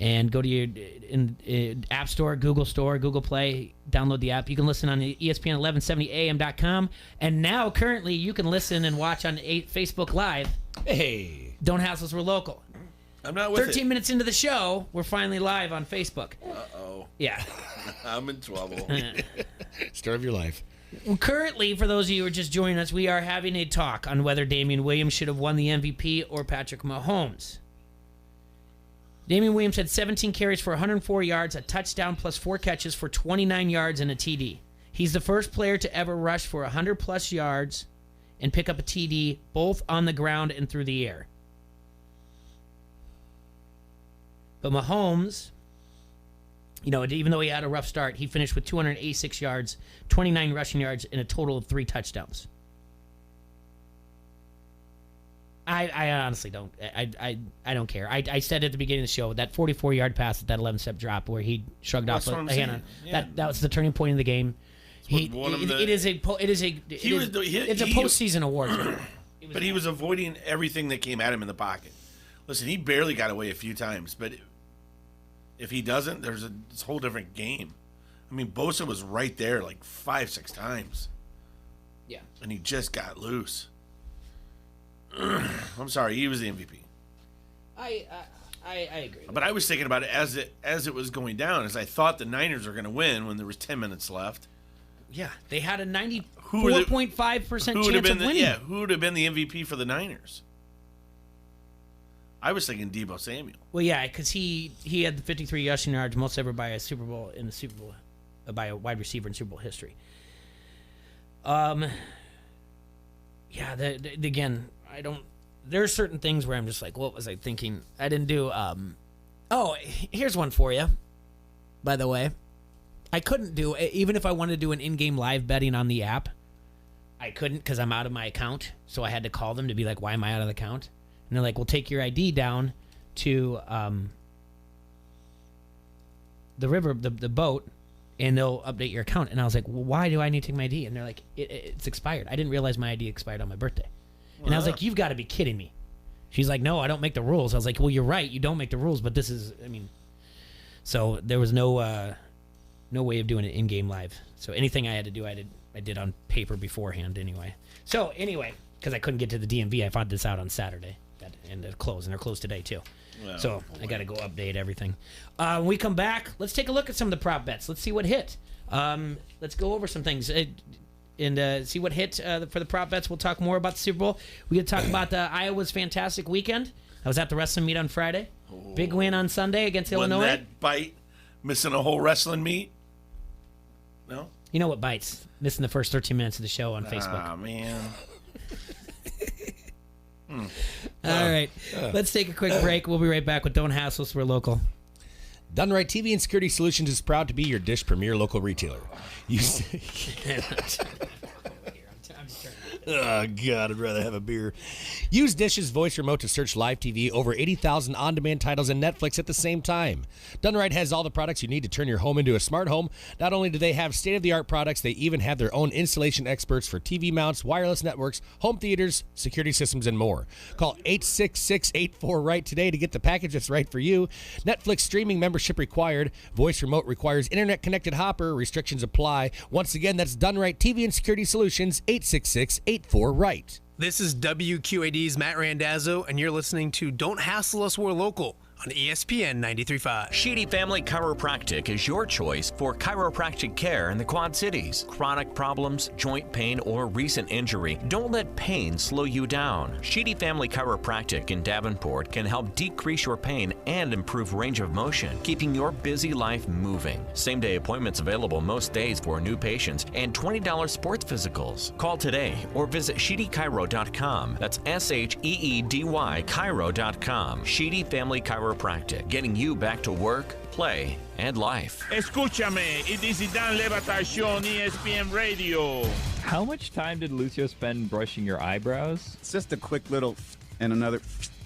And go to your App Store, Google Store, Google Play, download the app. You can listen on the ESPN1170am.com. And now, currently, you can listen and watch on Facebook Live. Hey. Don't Hassle Us, We're Local. I'm not with 13 minutes into the show, we're finally live on Facebook. Uh-oh. Yeah. I'm in trouble. Story of your life. Currently, for those of you who are just joining us, we are having a talk on whether Damian Williams should have won the MVP or Patrick Mahomes. Damian Williams had 17 carries for 104 yards, a touchdown plus 4 catches for 29 yards and a TD. He's the first player to ever rush for 100-plus yards and pick up a TD both on the ground and through the air. But Mahomes, even though he had a rough start, he finished with 286 yards, 29 rushing yards, and a total of 3 touchdowns. I honestly don't. I don't care. I said at the beginning of the show that 44-yard pass at that 11-step drop where he shrugged off a hand. That was the turning point in the game. It's a postseason award. But he was avoiding everything that came at him in the pocket. Listen, he barely got away a few times, but if he doesn't, there's a whole different game. I mean, Bosa was right there like 5-6 times. Yeah. And he just got loose. I'm sorry, he was the MVP. I agree. But I was thinking about it as it was going down, as I thought the Niners were going to win when there was 10 minutes left. Yeah, they had a 94.5% chance of winning. Yeah, who would have been the MVP for the Niners? I was thinking Deebo Samuel. Well, yeah, because he had the 53 rushing yards, most ever by a by a wide receiver in Super Bowl history. Yeah, again, I don't. There are certain things where I'm just like, what was I thinking? I didn't do. Oh, here's one for you. By the way, I couldn't do, even if I wanted to do an in-game live betting on the app, I couldn't because I'm out of my account. So I had to call them to be like, why am I out of the account? And they're like, well, take your ID down to the river, the boat, and they'll update your account. And I was like, well, why do I need to take my ID? And they're like, it's expired. I didn't realize my ID expired on my birthday. And I was like, you've got to be kidding me. She's like, no, I don't make the rules. I was like, well, you're right. You don't make the rules, but this is, so there was no way of doing it in-game live. So anything I had to do, I did on paper beforehand anyway. So anyway, because I couldn't get to the DMV, I found this out on Saturday. And they're closed today too. Well, so I got to go update everything. When we come back, let's take a look at some of the prop bets. Let's see what hit. Let's go over some things and see what hit for the prop bets. We'll talk more about the Super Bowl. We got to talk about Iowa's fantastic weekend. I was at the wrestling meet on Friday. Big win on Sunday against Illinois. That bite, missing a whole wrestling meet? No? You know what bites? Missing the first 13 minutes of the show on Facebook. Oh, man. All right. Let's take a quick break. We'll be right back with Don't Hassle Us, We're Local. Done Right TV and Security Solutions is proud to be your Dish premier local retailer. Oh, God, I'd rather have a beer. Use Dish's voice remote to search live TV, over 80,000 on-demand titles, and Netflix at the same time. Done Right has all the products you need to turn your home into a smart home. Not only do they have state-of-the-art products, they even have their own installation experts for TV mounts, wireless networks, home theaters, security systems, and more. Call 866-84-RIGHT today to get the package that's right for you. Netflix streaming membership required. Voice remote requires internet-connected hopper. Restrictions apply. Once again, that's Done Right TV and Security Solutions, 866-84-RIGHT. This is WQAD's Matt Randazzo, and you're listening to Don't Hassle Us, We're Local on ESPN 93.5. Sheedy Family Chiropractic is your choice for chiropractic care in the Quad Cities. Chronic problems, joint pain, or recent injury, don't let pain slow you down. Sheedy Family Chiropractic in Davenport can help decrease your pain and improve range of motion, keeping your busy life moving. Same-day appointments available most days for new patients and $20 sports physicals. Call today or visit SheedyChiro.com. That's SHEEDY Chiro.com. Sheedy Family Chiropractic, getting you back to work, play, and life. Escúchame, it is Dan Levatar Show on ESPN Radio. How much time did Lucio spend brushing your eyebrows? It's just a quick little and another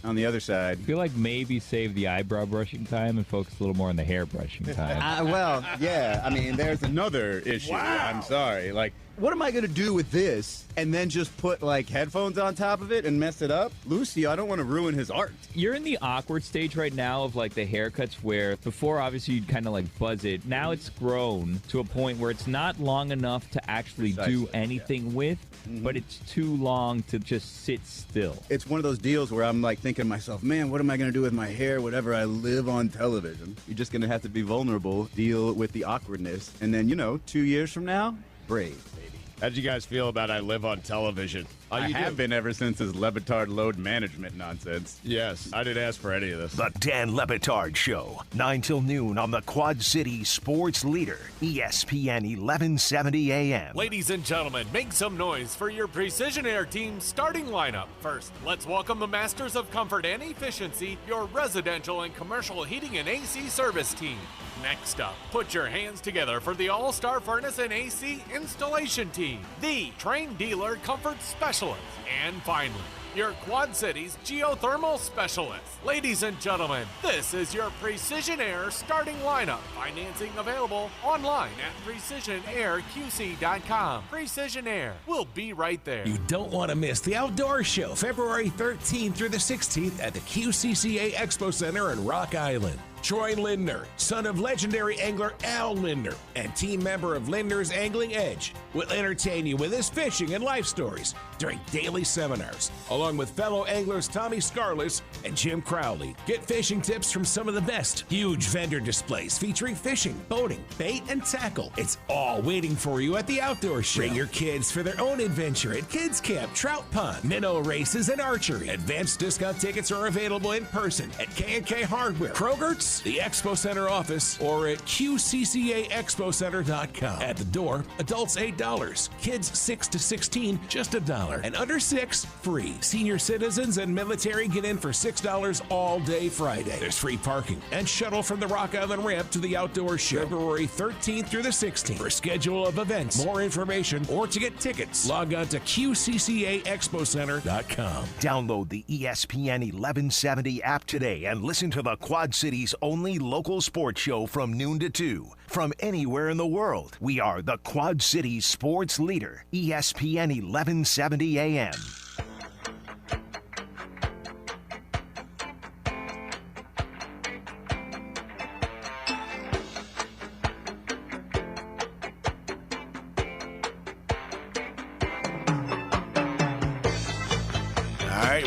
on the other side. I feel like maybe save the eyebrow brushing time and focus a little more on the hair brushing time. Well, yeah. I mean, there's another issue. Wow. I'm sorry. Like, what am I going to do with this and then just put, like, headphones on top of it and mess it up? Lucy, I don't want to ruin his art. You're in the awkward stage right now of, like, the haircuts where before, obviously, you'd kind of, like, buzz it. Now it's grown to a point where it's not long enough to actually do anything with, but it's too long to just sit still. It's one of those deals where I'm, like, thinking to myself, man, what am I going to do with my hair whenever I live on television? You're just going to have to be vulnerable, deal with the awkwardness, and then, 2 years from now, brave, baby. How did you guys feel about I Live on Television? I have been ever since his Levitard load management nonsense. Yes, I didn't ask for any of this. The Dan Levitard Show, 9 till noon on the Quad City Sports Leader, ESPN 1170 AM. Ladies and gentlemen, make some noise for your Precision Air team starting lineup. First, let's welcome the Masters of Comfort and Efficiency, your residential and commercial heating and AC service team. Next up, put your hands together for the All-Star Furnace and AC installation team, the trained dealer comfort specialist. And finally, your Quad Cities geothermal specialist. Ladies and gentlemen, this is your Precision Air starting lineup. Financing available online at PrecisionAirQC.com. Precision Air. We'll be right there. You don't want to miss the Outdoor Show, February 13th through the 16th at the QCCA Expo Center in Rock Island. Troy Lindner, son of legendary angler Al Lindner and team member of Lindner's Angling Edge, will entertain you with his fishing and life stories during daily seminars, along with fellow anglers Tommy Scarless and Jim Crowley. Get fishing tips from some of the best. Huge vendor displays featuring fishing, boating, bait, and tackle. It's all waiting for you at the Outdoor Show. Bring your kids for their own adventure at Kids Camp, Trout Pond, minnow races, and archery. Advanced discount tickets are available in person at K&K Hardware, Kroger's, the Expo Center office, or at QCCAExpoCenter.com. At the door, adults $8, kids 6 to 16 just $1, and under 6 free. Senior citizens and military get in for $6 all day Friday. There's free parking and shuttle from the Rock Island ramp to the Outdoor Show, February 13th through the 16th. For schedule of events, more information, or to get tickets, log on to QCCAExpoCenter.com. Download the ESPN 1170 app today and listen to the Quad Cities' only local sports show from noon to 2. From anywhere in the world, we are the Quad Cities Sports Leader, ESPN 1170 AM.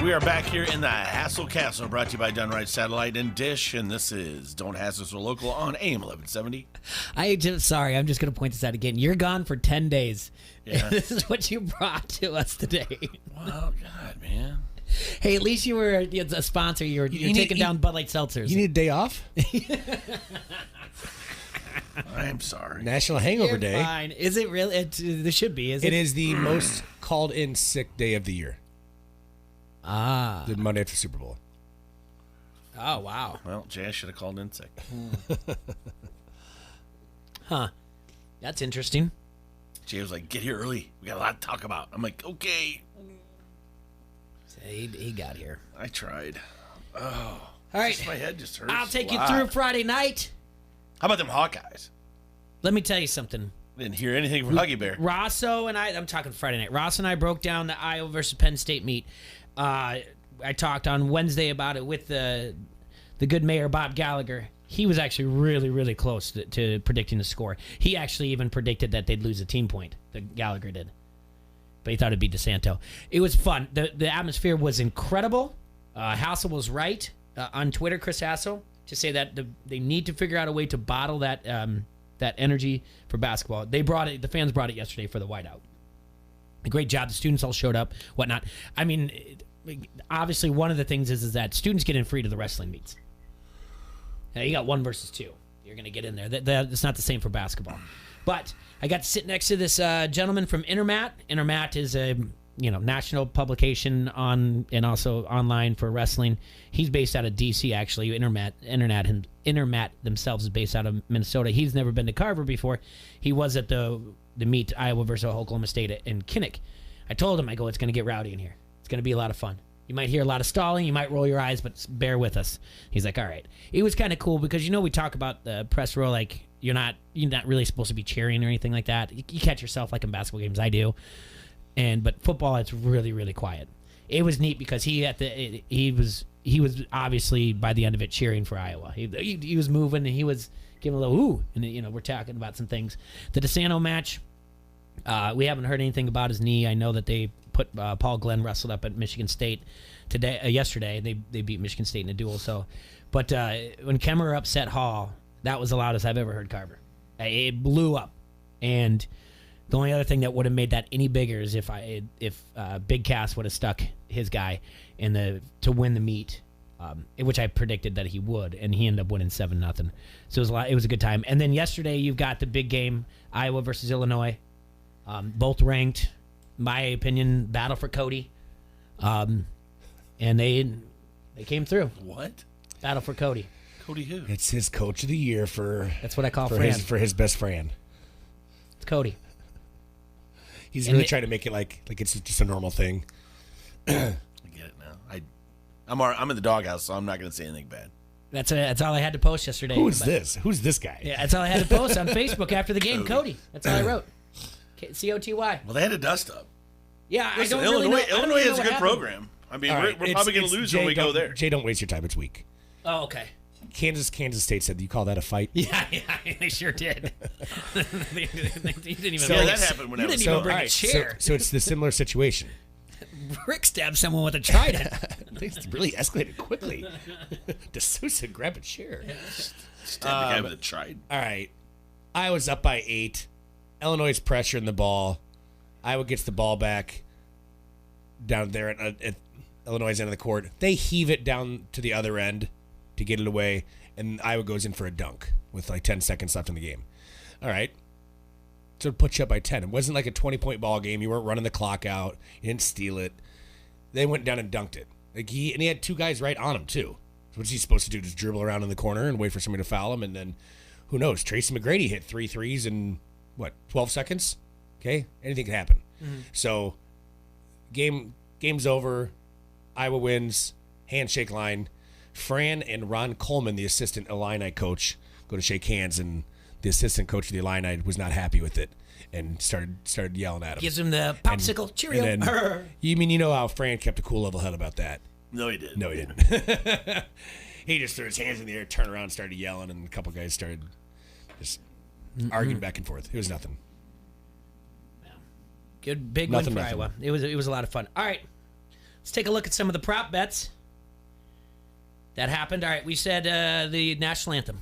We are back here in the Hassle Castle, brought to you by Dunright Satellite and Dish, and this is Don't Hassle So Local on AM 1170. I'm just going to point this out again. You're gone for 10 days. Yeah. This is what you brought to us today. Wow, God, man. Hey, at least you were a sponsor. You're taking down Bud Light Seltzers. You need a day off? I'm sorry. National Hangover Day. Fine. Is it really? There should be, is it? It is the most called in sick day of the year. Ah. The Monday after Super Bowl. Oh, wow. Well, Jay should have called in sick. Huh. That's interesting. Jay was like, get here early. We got a lot to talk about. I'm like, okay. So he got here. I tried. Oh. All right. My head just hurts. I'll take you through Friday night. How about them Hawkeyes? Let me tell you something. Didn't hear anything from Huggy Bear. Rosso and I'm talking Friday night. Ross and I broke down the Iowa versus Penn State meet. I talked on Wednesday about it with the good mayor, Bob Gallagher. He was actually really, really close to predicting the score. He actually even predicted that they'd lose a team point, that Gallagher did. But he thought it'd be DeSanto. It was fun. The atmosphere was incredible. Hassel was right on Twitter, Chris Hassel, to say that they need to figure out a way to bottle that energy for basketball. They brought it. The fans brought it yesterday for the whiteout. A great job. The students all showed up, whatnot. I mean, obviously, one of the things is that students get in free to the wrestling meets. Now, you got 1 versus 2. You're going to get in there. That's not the same for basketball. But I got to sit next to this gentleman from Intermat. Intermat is a national publication on and also online for wrestling. He's based out of D.C. actually. Intermat themselves is based out of Minnesota. He's never been to Carver before. He was at the meet Iowa versus Oklahoma State in Kinnick. I told him, it's going to get rowdy in here. It's going to be a lot of fun. You might hear a lot of stalling. You might roll your eyes, but bear with us. He's like, all right. It was kind of cool because, we talk about the press row, like you're not really supposed to be cheering or anything like that. You catch yourself like in basketball games, I do. But football, it's really, really quiet. It was neat because he was obviously by the end of it cheering for Iowa. He was moving and he was giving a little ooh, and we're talking about some things. The DeSanto match, we haven't heard anything about his knee. I know that they put Paul Glenn wrestled up at Michigan State yesterday. They beat Michigan State in a duel. But when Kemmerer upset Hall, that was the loudest I've ever heard Carver. It blew up, and the only other thing that would have made that any bigger is if Big Cass would have stuck his guy to win the meet, which I predicted that he would, and he ended up winning 7-0. So it was a good time. And then yesterday you've got the big game, Iowa versus Illinois, both ranked. My opinion, battle for Cody, and they came through. What? Battle for Cody. Cody who? It's his coach of the year for. That's what I call for his best friend. It's Cody. He's really trying to make it like it's just a normal thing. I get it now. I'm in the doghouse, so I'm not going to say anything bad. That's all I had to post yesterday. Who's this guy? Yeah, that's all I had to post on Facebook after the game. Cody. That's all I wrote. COTY. Well, they had to dust up. Yeah, Listen, I don't really know. Illinois has a good happened. program. I mean, we're probably going to lose when we go there. Jay, don't waste your time. It's weak. Oh, okay. Kansas State said, you call that a fight? Yeah, they sure did. They didn't even. So that happened when you didn't even bring a chair. So it's the similar situation. Rick stabbed someone with a trident. Things really escalated quickly. D'Souza grabbed a chair. Stabbed the guy with a trident. All right. Iowa's up by 8. Illinois is pressuring the ball. Iowa gets the ball back down there at Illinois' end of the court. They heave it down to the other end to get it away, and Iowa goes in for a dunk with like 10 seconds left in the game. All right. So it puts you up by 10. It wasn't like a 20-point ball game. You weren't running the clock out. You didn't steal it. They went down and dunked it. He had two guys right on him, too. So what's he supposed to do? Just dribble around in the corner and wait for somebody to foul him? And then, who knows? Tracy McGrady hit 3 threes in, 12 seconds? Okay? Anything can happen. Mm-hmm. So, game's over. Iowa wins. Handshake line. Fran and Ron Coleman, the assistant Illini coach, go to shake hands, and the assistant coach of the Illini was not happy with it and started yelling at him. Gives him the popsicle Cheerio. And then, you know how Fran kept a cool level head about that? No, he didn't. No, he didn't. He just threw his hands in the air, turned around, started yelling, and a couple guys started just arguing back and forth. It was nothing. Good big win for Iowa. It was a lot of fun. All right, let's take a look at some of the prop bets that happened. All right, we said the national anthem.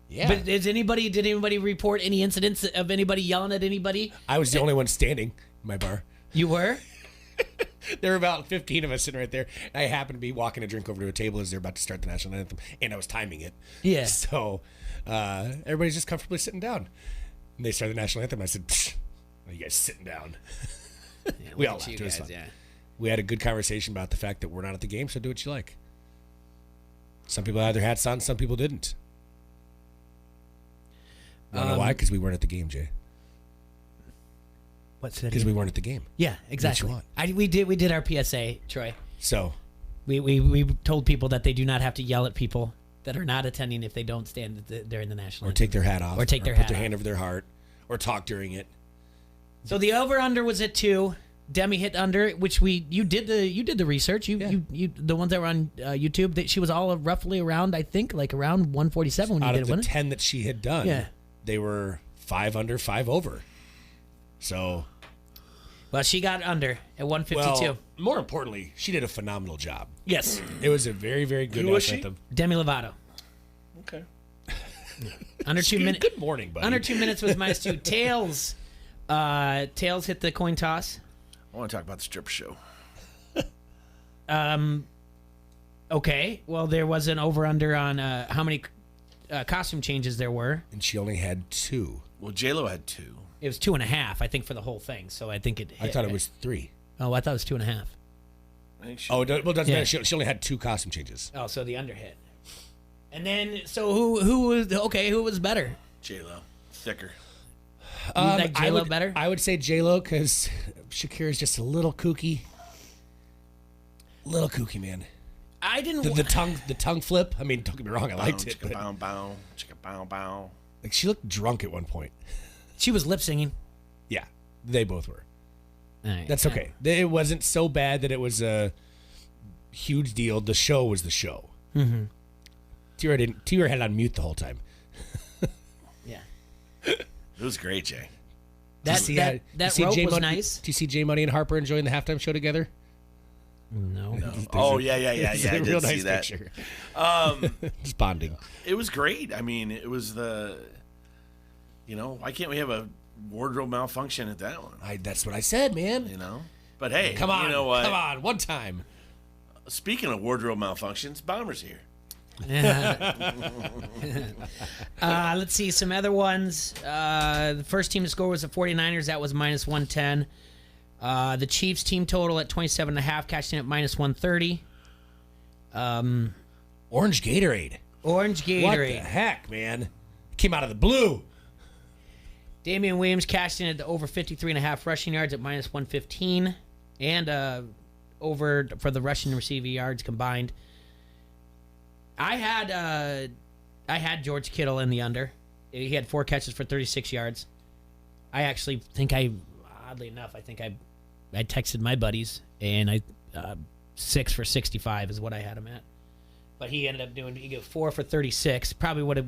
Yeah. But did anybody report any incidents of anybody yelling at anybody? I was the only one standing in my bar. You were? There were about 15 of us sitting right there. I happened to be walking a drink over to a table as they're about to start the national anthem, and I was timing it. Yeah. So everybody's just comfortably sitting down. And they started the national anthem. I said, "Psh, are you guys sitting down?" Yeah, we all laughed. It was fun. Yeah. We had a good conversation about the fact that we're not at the game, so do what you like. Some people had their hats on, some people didn't. I don't know why, because we weren't at the game, Jay. What's that? Because we weren't at the game. Yeah, exactly. We did our PSA, Troy. So we told people that they do not have to yell at people that are not attending if they don't stand during the national or anthem. Take their hat off, or take their put hat their off. hand over their heart, or talk during it. So the over under was at 2. Demi hit under, which you did the research. You the ones that were on YouTube. That she was all roughly around, I think, like around 147 when Out you of did the it. 10 that she had done, Yeah. They were 5 under, 5 over. So, well, she got under at 152. well, more importantly, she did a phenomenal job. Yes, it was a very, very good Who was national she? anthem. Demi Lovato. Okay. Under 2 minutes. Good morning, buddy. Under 2 minutes was minus 2. Tails hit the coin toss. I want to talk about the strip show. Okay. Well, there was an over-under on how many costume changes there were. And she only had 2. Well, J-Lo had 2. It was 2.5, I think, for the whole thing. So I think it hit. I thought it was 3. Oh, I thought it was 2.5. I think Well, it doesn't matter. She only had 2 costume changes. Oh, so the under hit. And then, so who was better? J-Lo. Thicker. You like J-Lo better? I would say J-Lo because Shakira's just a little kooky. Little kooky, man. I didn't... The tongue flip. I mean, don't get me wrong, I liked it. Chicka bow bow. Chicka bow bow. Like, she looked drunk at one point. She was lip singing. Yeah, they both were. All right. That's okay. It wasn't so bad that it was a huge deal. The show was the show. Mm-hmm. T-Ray had it on mute the whole time. Yeah. It was great, Jay. That rope was nice. Do you see Jay Money and Harper enjoying the halftime show together? No. Oh, yeah. It's I a did real see nice that. picture. Just bonding. It was great. I mean, it was why can't we have a wardrobe malfunction at that one? That's what I said, man. But hey, come on, you know what? Come on, one time. Speaking of wardrobe malfunctions, Bomber's here. Let's see some other ones. The first team to score was the 49ers. That was minus 110. The Chiefs team total at 27.5, cashed in at minus 130. Orange Gatorade. Orange Gatorade. What the heck, man? It came out of the blue. Damian Williams cashed in at over 53.5 rushing yards at minus 115. And over for the rushing and receiving yards combined. I had George Kittle in the under. He had 4 catches for 36 yards. I actually think oddly enough, I texted my buddies, and 6 for 65 is what I had him at. But he ended up he got 4 for 36. Probably would have,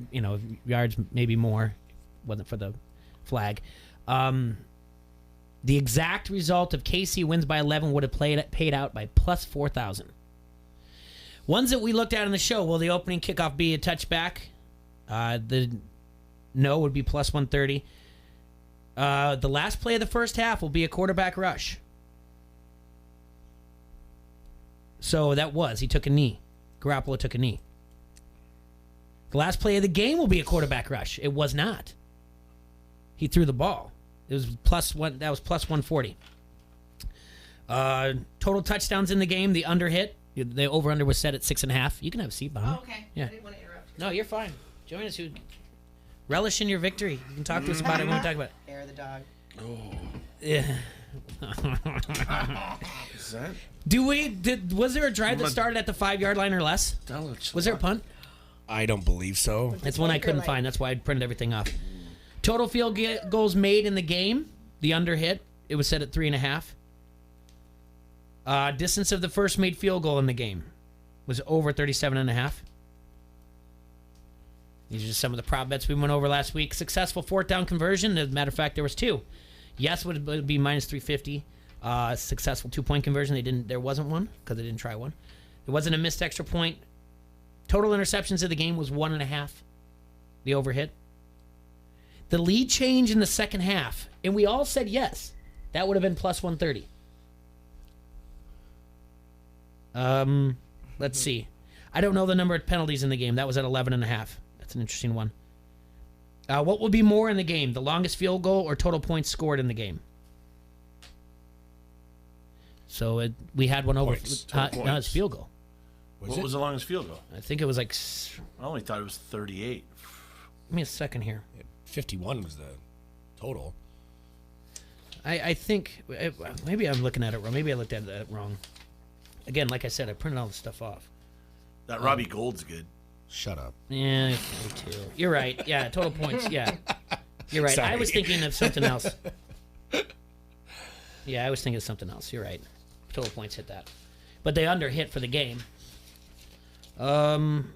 yards maybe more, wasn't for the flag. The exact result of KC wins by 11 would have paid out by plus 4,000. Ones that we looked at in the show, will the opening kickoff be a touchback? The no would be plus 130. The last play of the first half will be a quarterback rush. So he took a knee. Garoppolo took a knee. The last play of the game will be a quarterback rush. It was not. He threw the ball. It was plus 140. Total touchdowns in the game, the under hit. The over-under was set at 6.5. You can have a seat, Bob. Oh, okay. Yeah. I didn't want to interrupt you. No, you're fine. Join us. Relish in your victory. You can talk to us about it when we talk about it. Hair of the dog. Oh. Yeah. Is that? Was there a drive that started at the 5-yard line or less? Was there a punt? I don't believe so. That's one I couldn't find. That's why I printed everything off. Total field goals made in the game. The under hit. It was set at 3.5. Distance of the first made field goal in the game was over 37.5. These are just some of the prop bets we went over last week. Successful 4th down conversion. As a matter of fact, there was 2. Yes would be minus 350. Successful 2-point conversion. There wasn't one because they didn't try one. There wasn't a missed extra point. Total interceptions of the game was 1.5. The over hit. The lead change in the second half, and we all said yes. That would have been plus 130. Let's see. I don't know the number of penalties in the game. That was at 11.5. That's an interesting one. What will be more in the game? The longest field goal or total points scored in the game? So we had one over. No, it's field goal. What was the longest field goal? I think it was like. I only thought it was 38. Give me a second here. 51 was the total. I think maybe I'm looking at it wrong. Maybe I looked at it wrong. Again, like I said, I printed all the stuff off. That Robbie Gold's good. Shut up. Yeah, me too. You're right. Yeah, total points. Yeah, you're right. Sorry. I was thinking of something else. Yeah, I was thinking of something else. You're right. Total points hit that, but they under hit for the game. Penalty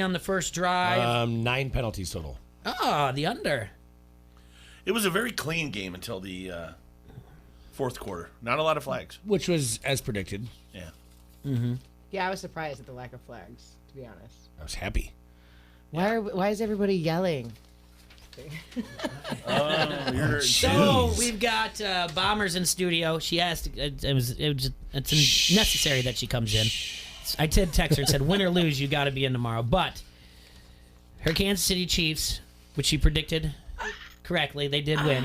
on the first drive. 9 penalties total. The under. It was a very clean game until the fourth quarter. Not a lot of flags. Which was as predicted. Yeah. Mm-hmm. Yeah, I was surprised at the lack of flags, to be honest. I was happy. Why is everybody yelling? So we've got Bombers in studio. She asked. It's necessary that she comes in. I did text her and said, "Win or lose, you got to be in tomorrow." But her Kansas City Chiefs, which she predicted correctly, they did win.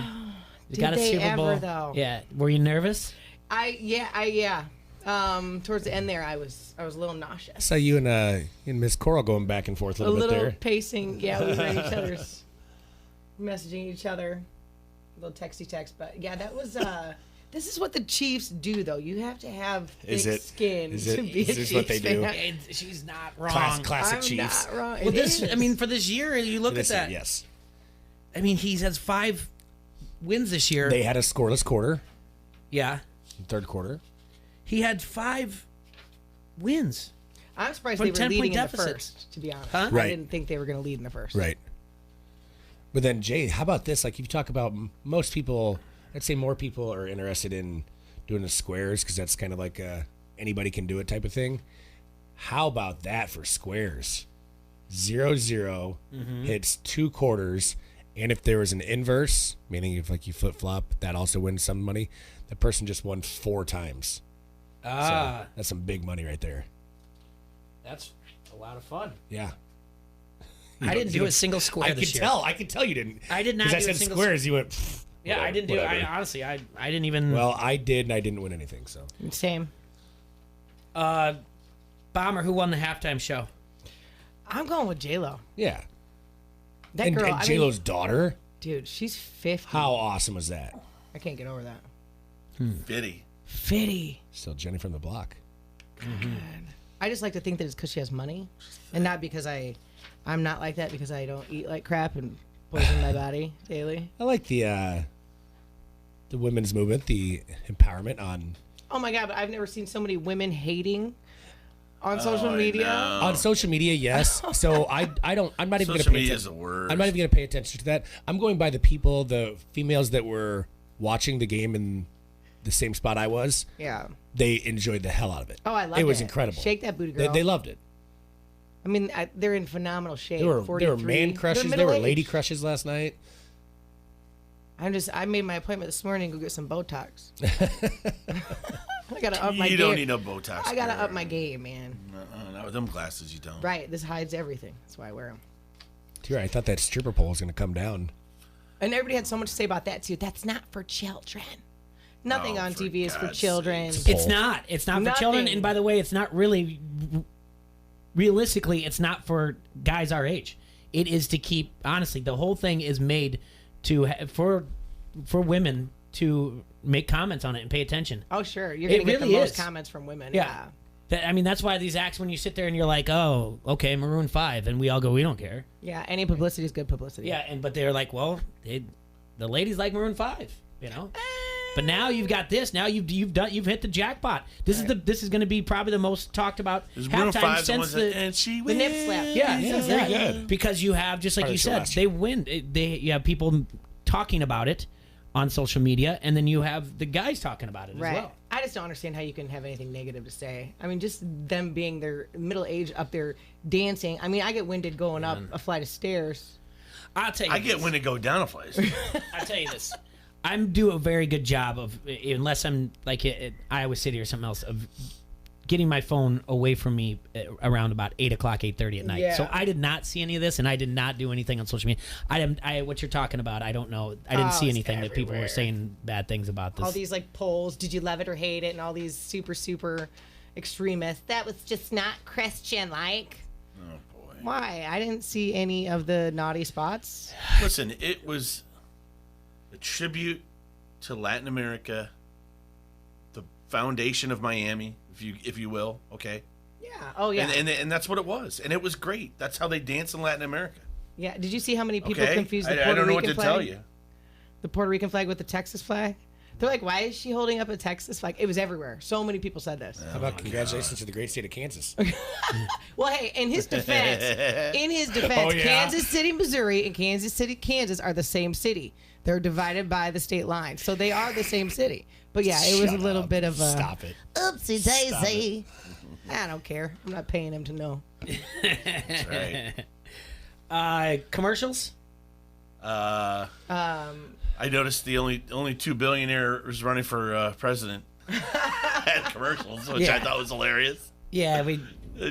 They got a Super Bowl. Though? Yeah. Were you nervous? Yeah. Towards the end there, I was a little nauseous. I saw you and Miss Coral going back and forth a little bit there. Pacing. Yeah, we read each other's messaging each other, a little texty text. But yeah, that was This is what the Chiefs do, though. You have to have thick skin is to be a this Chiefs what they do? fan. She's not wrong. Classic I'm Chiefs. not wrong. Well, It this, is. I mean, for this year, you look at that. Yes. I mean, he has 5 wins this year. They had a scoreless quarter. Yeah. Third quarter. He had 5 wins. I'm surprised From they were 10-point leading in the deficits. first, to be honest. Huh? Right. I didn't think they were going to lead in the first. Right. But then, Jay, how about this? Like, if you talk about most people, I'd say more people are interested in doing the squares because that's kind of like a anybody can do it type of thing. How about that for squares? 0-0 hits 2 quarters, and if there was an inverse, meaning if like you flip flop, that also wins some money. The person just won 4 times. So that's some big money right there. That's a lot of fun. Yeah. I didn't do a single square this year. I could tell you didn't. I did not do Because I a said single squares, you went. Pfft, Yeah, whatever, I didn't do it. whatever. Honestly, I didn't even. Well, I did, and I didn't win anything. So Same. Bomber, who won the halftime show? I'm going with J-Lo. yeah, That and, girl, and I J Lo's mean, daughter. dude, she's 50. How awesome was that? I can't get over that. Fitty. Fitty. Still Jenny from the block. I just like to think that it's because she has money, and not because I'm not like that because I don't eat like crap and poison my body daily. I like the women's movement, the empowerment on Oh my god! But I've never seen so many women hating on social media. on social media. Yes, so I'm not even going to Social pay media attention. is the worst. I'm not even going to pay attention to that. I'm going by the people, the females that were watching the game in the same spot I was. Yeah. They enjoyed the hell out of it. Oh, I love it. It was incredible. Shake that booty, girl. They loved it. I mean, they're in phenomenal shape. There were 43. man crushes. They're There were middle-aged. lady crushes last night. I made my appointment this morning to go get some Botox. I gotta up my You game. don't need no Botox. I gotta girl. up my game, man. Not with them glasses, you don't. Right, this hides everything. That's why I wear them. Tira, I thought that stripper pole was going to come down. And everybody had so much to say about that too. That's not for children. Nothing on TV is for children. It's not. It's not for children. Nothing. And by the way, it's not really. Realistically, it's not for guys our age. It is to keep. Honestly, the whole thing is made to for women to make comments on it and pay attention. Oh sure, you're gonna get really the most is. comments from women. Yeah. I mean, that's why these acts, when you sit there and you're like, oh, okay, Maroon 5, and we all go, we don't care. Yeah, any publicity is good publicity. Yeah, but they're like, well, the ladies like Maroon 5, you know. But now you've got this. Now you've hit the jackpot. This is going to be probably the most talked about Is Maroon halftime 5 the since ones that- and she the nip slap. Yeah, very good. Because you have, just like Part you of the show said, last they win. You have people talking about it on social media, and then you have the guys talking about it Right. as well. I just don't understand how you can have anything negative to say. I mean, just them being their middle age up there dancing. I mean, I get winded going up a flight of stairs. I'll tell you. I get when to go down a place. I'll tell you this. I'm do a very good job of, unless I'm like at Iowa City or something else, of getting my phone away from me around about 8 o'clock, 8:30 at night. Yeah. So I did not see any of this, and I did not do anything on social media. What you're talking about, I don't know. I didn't see it's anything that people were everywhere. saying bad things about this. All these like polls, did you love it or hate it, and all these super extremists. That was just not Christian-like. Oh boy. Why? I didn't see any of the naughty spots. Listen, it was a tribute to Latin America, the foundation of Miami, if you will. Okay. Yeah. Oh yeah. And that's what it was, and it was great. That's how they dance in Latin America. Yeah. Did you see how many people Okay. confused the I Puerto don't know Rican what to flag? tell you. The Puerto Rican flag with the Texas flag. They're like, why is she holding up a Texas flag? It was everywhere. So many people said this. How about congratulations to the great state of Kansas? Well, hey, in his defense, Oh, yeah. Kansas City, Missouri, and Kansas City, Kansas are the same city. They're divided by the state line, so they are the same city. But yeah, it was a little bit of a Stop it. oopsie daisy. I don't care. I'm not paying him to know. That's right. Commercials? I noticed the only 2 billionaires running for president had commercials, which I Yeah. thought was hilarious. Yeah, we.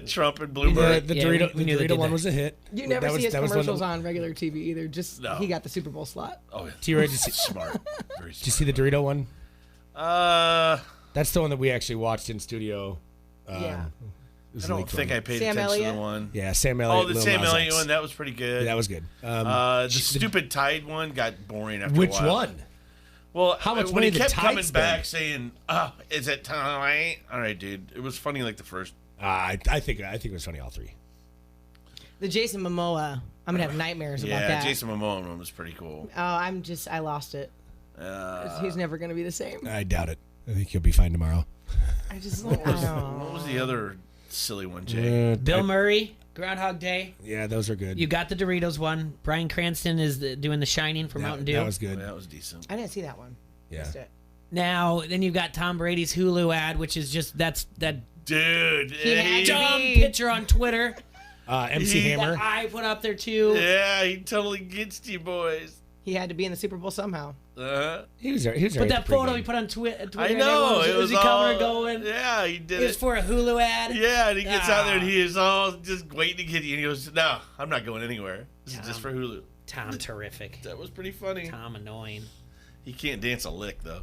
Trump and The, Bloomberg. the Yeah, Dorito, we the knew they Dorito did one that. was a hit. You never That was- see his that was one of commercials the- on regular TV either. Just No. he got the Super Bowl slot. Oh, yeah. T-Ray, did you see, Smart. Very did you smart. see the Dorito one? I That's the one that we actually watched in studio. Yeah. It was don't late think one. I paid Sam attention to Elliott? the one. Yeah, Sam Elliott. Oh, the Lil Sam Nas Elliott X. one. That was pretty good. Yeah, that was good. The stupid Tide one got boring after a Which while. one? Well, How much when money he did kept Tide coming spend? back saying, "Oh, is it time?" All right, dude. It was funny like the first. I think it was funny all three. The Jason Momoa. I'm gonna have nightmares about Yeah, that. Jason Momoa one was pretty cool. Oh, I lost it. He's never gonna be the same. I doubt it. I think you'll be fine tomorrow. I just. What was the other silly one, Jay? Bill Murray, Groundhog Day. Yeah, those are good. You got the Doritos one. Bryan Cranston is doing The Shining for Mountain Dew. That was good. That was decent. I didn't see that one. Yeah. Missed it. Now, then you've got Tom Brady's Hulu ad, which is just that Dude, He had to dumb be. picture on Twitter MC Hammer. that I put up there too. Yeah, he totally gets you boys. He had to be in the Super Bowl somehow. He was there. But that photo he put on Twitter, I know. It was he all, going. Yeah, he did It was for a Hulu ad. Yeah, and he gets out there and he is all just waiting to get you. And he goes, "No, I'm not going anywhere. This is just for Hulu." Tom, terrific. That was pretty funny. Tom, annoying. He can't dance a lick though.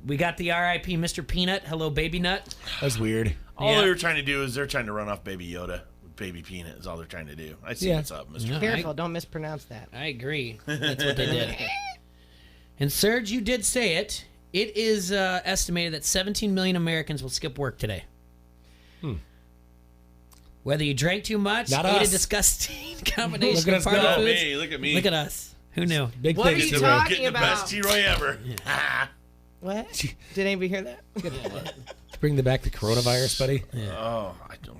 We got the R.I.P. Mr. Peanut. Hello, Baby Nut. That was weird. All they were trying to do is they're trying to run off Baby Yoda with Baby Peanut. Is all they're trying to do. I see what's up, Mr. Careful, don't mispronounce that. I agree. That's what they did. And Serge, you did say it. It is estimated that 17 million Americans will skip work today. Whether you drank too much, Not ate us. a disgusing combination Look at of us party go. foods. Look at me. Look at us. Who knew? Big What are things. you today. talking Getting the about? best T-Roy ever. What? Did anybody hear that? Bring back the coronavirus, buddy. Oh,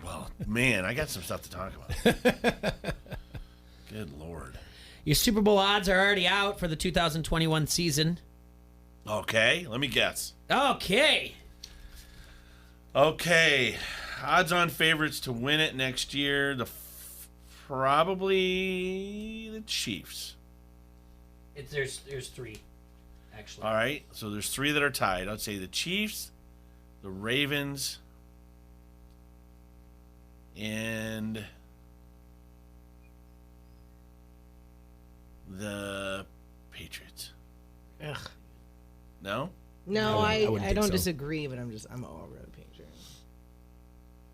well, man, I got some stuff to talk about. Good Lord. Your Super Bowl odds are already out for the 2021 season. Okay, let me guess. Okay. Odds-on favorites to win it next year. Probably the Chiefs. There's three, actually. All right, so there's three that are tied. I'd say the Chiefs, the Ravens, and the Patriots. Ugh. No? No, I wouldn't I think don't so. disagree, but I'm over the Patriots.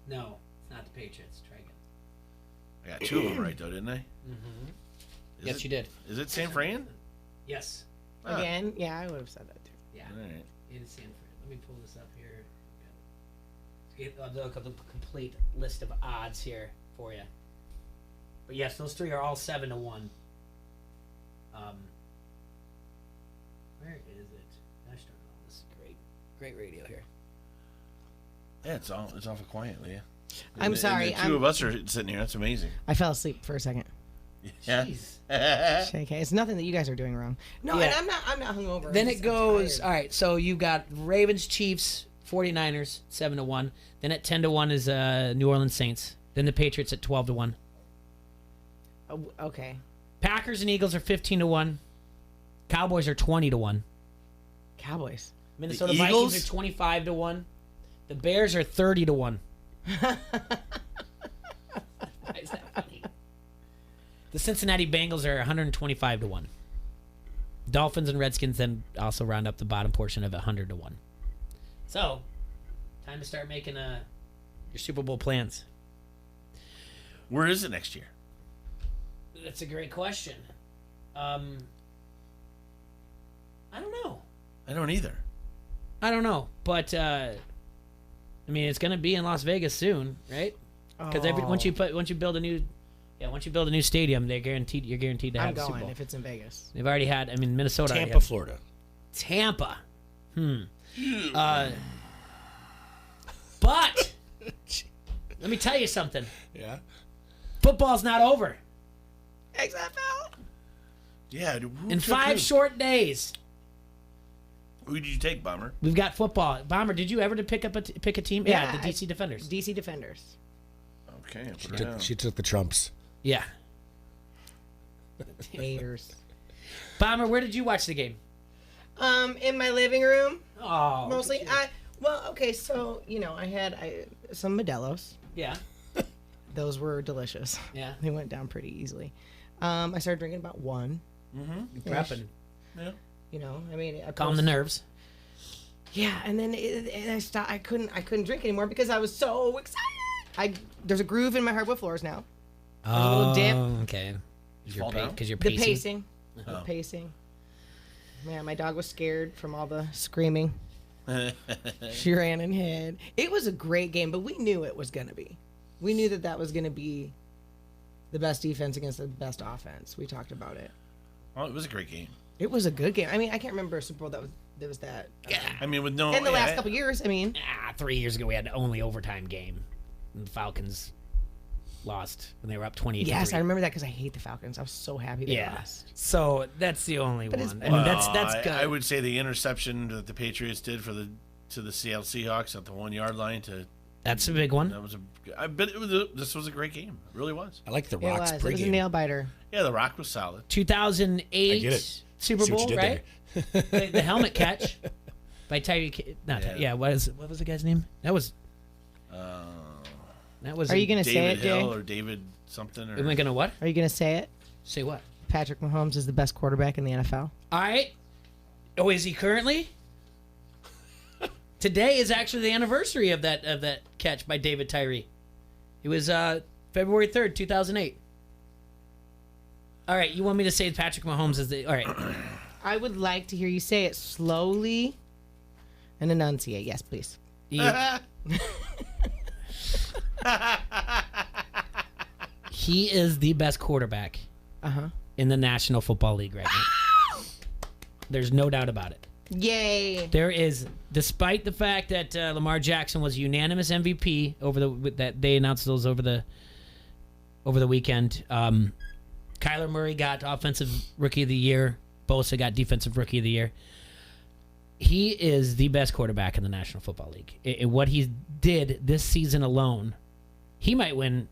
No, it's not the Patriots. Try again. I got two of them right, though, didn't I? Mm-hmm. Yes, you did. Is it San Fran? Yes. Again, yeah, I would have said that too. Yeah. All right. It is San Fran. Let me pull this up here. I'll do a complete list of odds here for you. But yes, those three are all 7-1. Where is it? Gosh darn it! This is great radio here. Yeah, it's awful quiet, Leah. I'm sorry. The two of us are sitting here. That's amazing. I fell asleep for a second. Yeah. Okay, it's nothing that you guys are doing wrong. No, Yeah. and I'm not hungover. Then I'm it just- goes. I'm All right, so you got Ravens, Chiefs, 49ers, 7-1. Then at 10-1 is New Orleans Saints. Then the Patriots at 12-1. tired. Okay. Packers and Eagles are 15-1. Cowboys are 20-1. Cowboys. Minnesota The Vikings Eagles? are 25-1. The Bears are 30-1. Why is that funny? The Cincinnati Bengals are 125-1. Dolphins and Redskins then also round up the bottom portion of 100-1. So, time to start making your Super Bowl plans. Where is it next year? That's a great question. I don't know. I don't either. I don't know, but I mean, it's going to be in Las Vegas soon, right? Because once you build a new stadium, you're guaranteed to have I'm a Super going Bowl. if it's in Vegas. They've already had. I mean, Minnesota. already Tampa, had- Florida. Tampa. But let me tell you something. Yeah. Football's not over. XFL. Yeah. Who In took 5 who? short days, Who did you take, Bomber? we've got football. Bomber, did you ever pick a team? Yeah, the DC Defenders. DC Defenders. Okay. I'll put it down. She took the Trumps. Yeah. Haters. Bomber, where did you watch the game? In my living room. Oh, Mostly. Okay, so I had some Modelo's. Yeah. Those were delicious. Yeah. They went down pretty easily. I started drinking about 1. Mm-hmm. Prepping. Yeah. I mean, Calm the nerves. Yeah, and then I stopped. I couldn't drink anymore because I was so excited. There's a groove in my hardwood floors now. A little dip. Okay. Fall down? Because you're The pacing. pacing. The pacing. Man, my dog was scared from all the screaming. She ran and hid. It was a great game, but we knew it was going to be. We knew that was going to be the best defense against the best offense. We talked about it. Oh, it was a great game. It was a good game. I mean, I can't remember a Super Bowl that was that. I mean, with no in the last couple years. I mean, 3 years ago we had the only overtime game. And the Falcons lost when they were up 28. Yes, I remember that because I hate the Falcons. I was so happy they lost. So that's the only one. I mean, that's good. I would say the interception that the Patriots did to the Seattle Seahawks at the 1 yard line to. That's a big one. That was this was a great game. It really was. I like the Rock's It was a nail biter. Yeah, the Rock was solid. 2008 Super Bowl, right? the helmet catch by Tyreek. What was the guy's name? That was. Are you gonna say it, Jay? Hill or David something? Or... Am I gonna what? Are you gonna say it? Say what? Patrick Mahomes is the best quarterback in the NFL. All right. Oh, is he currently? Today is actually the anniversary of that catch by David Tyree. It was February 3rd, 2008. All right, you want me to say Patrick Mahomes is the... All right. I would like to hear you say it slowly and enunciate. Yes, please. He is the best quarterback in the National Football League right now. There's no doubt about it. Yay! There is, despite the fact that Lamar Jackson was unanimous MVP that they announced those over the weekend. Kyler Murray got Offensive Rookie of the Year. Bosa got Defensive Rookie of the Year. He is the best quarterback in the National Football League. And what he did this season alone, he might win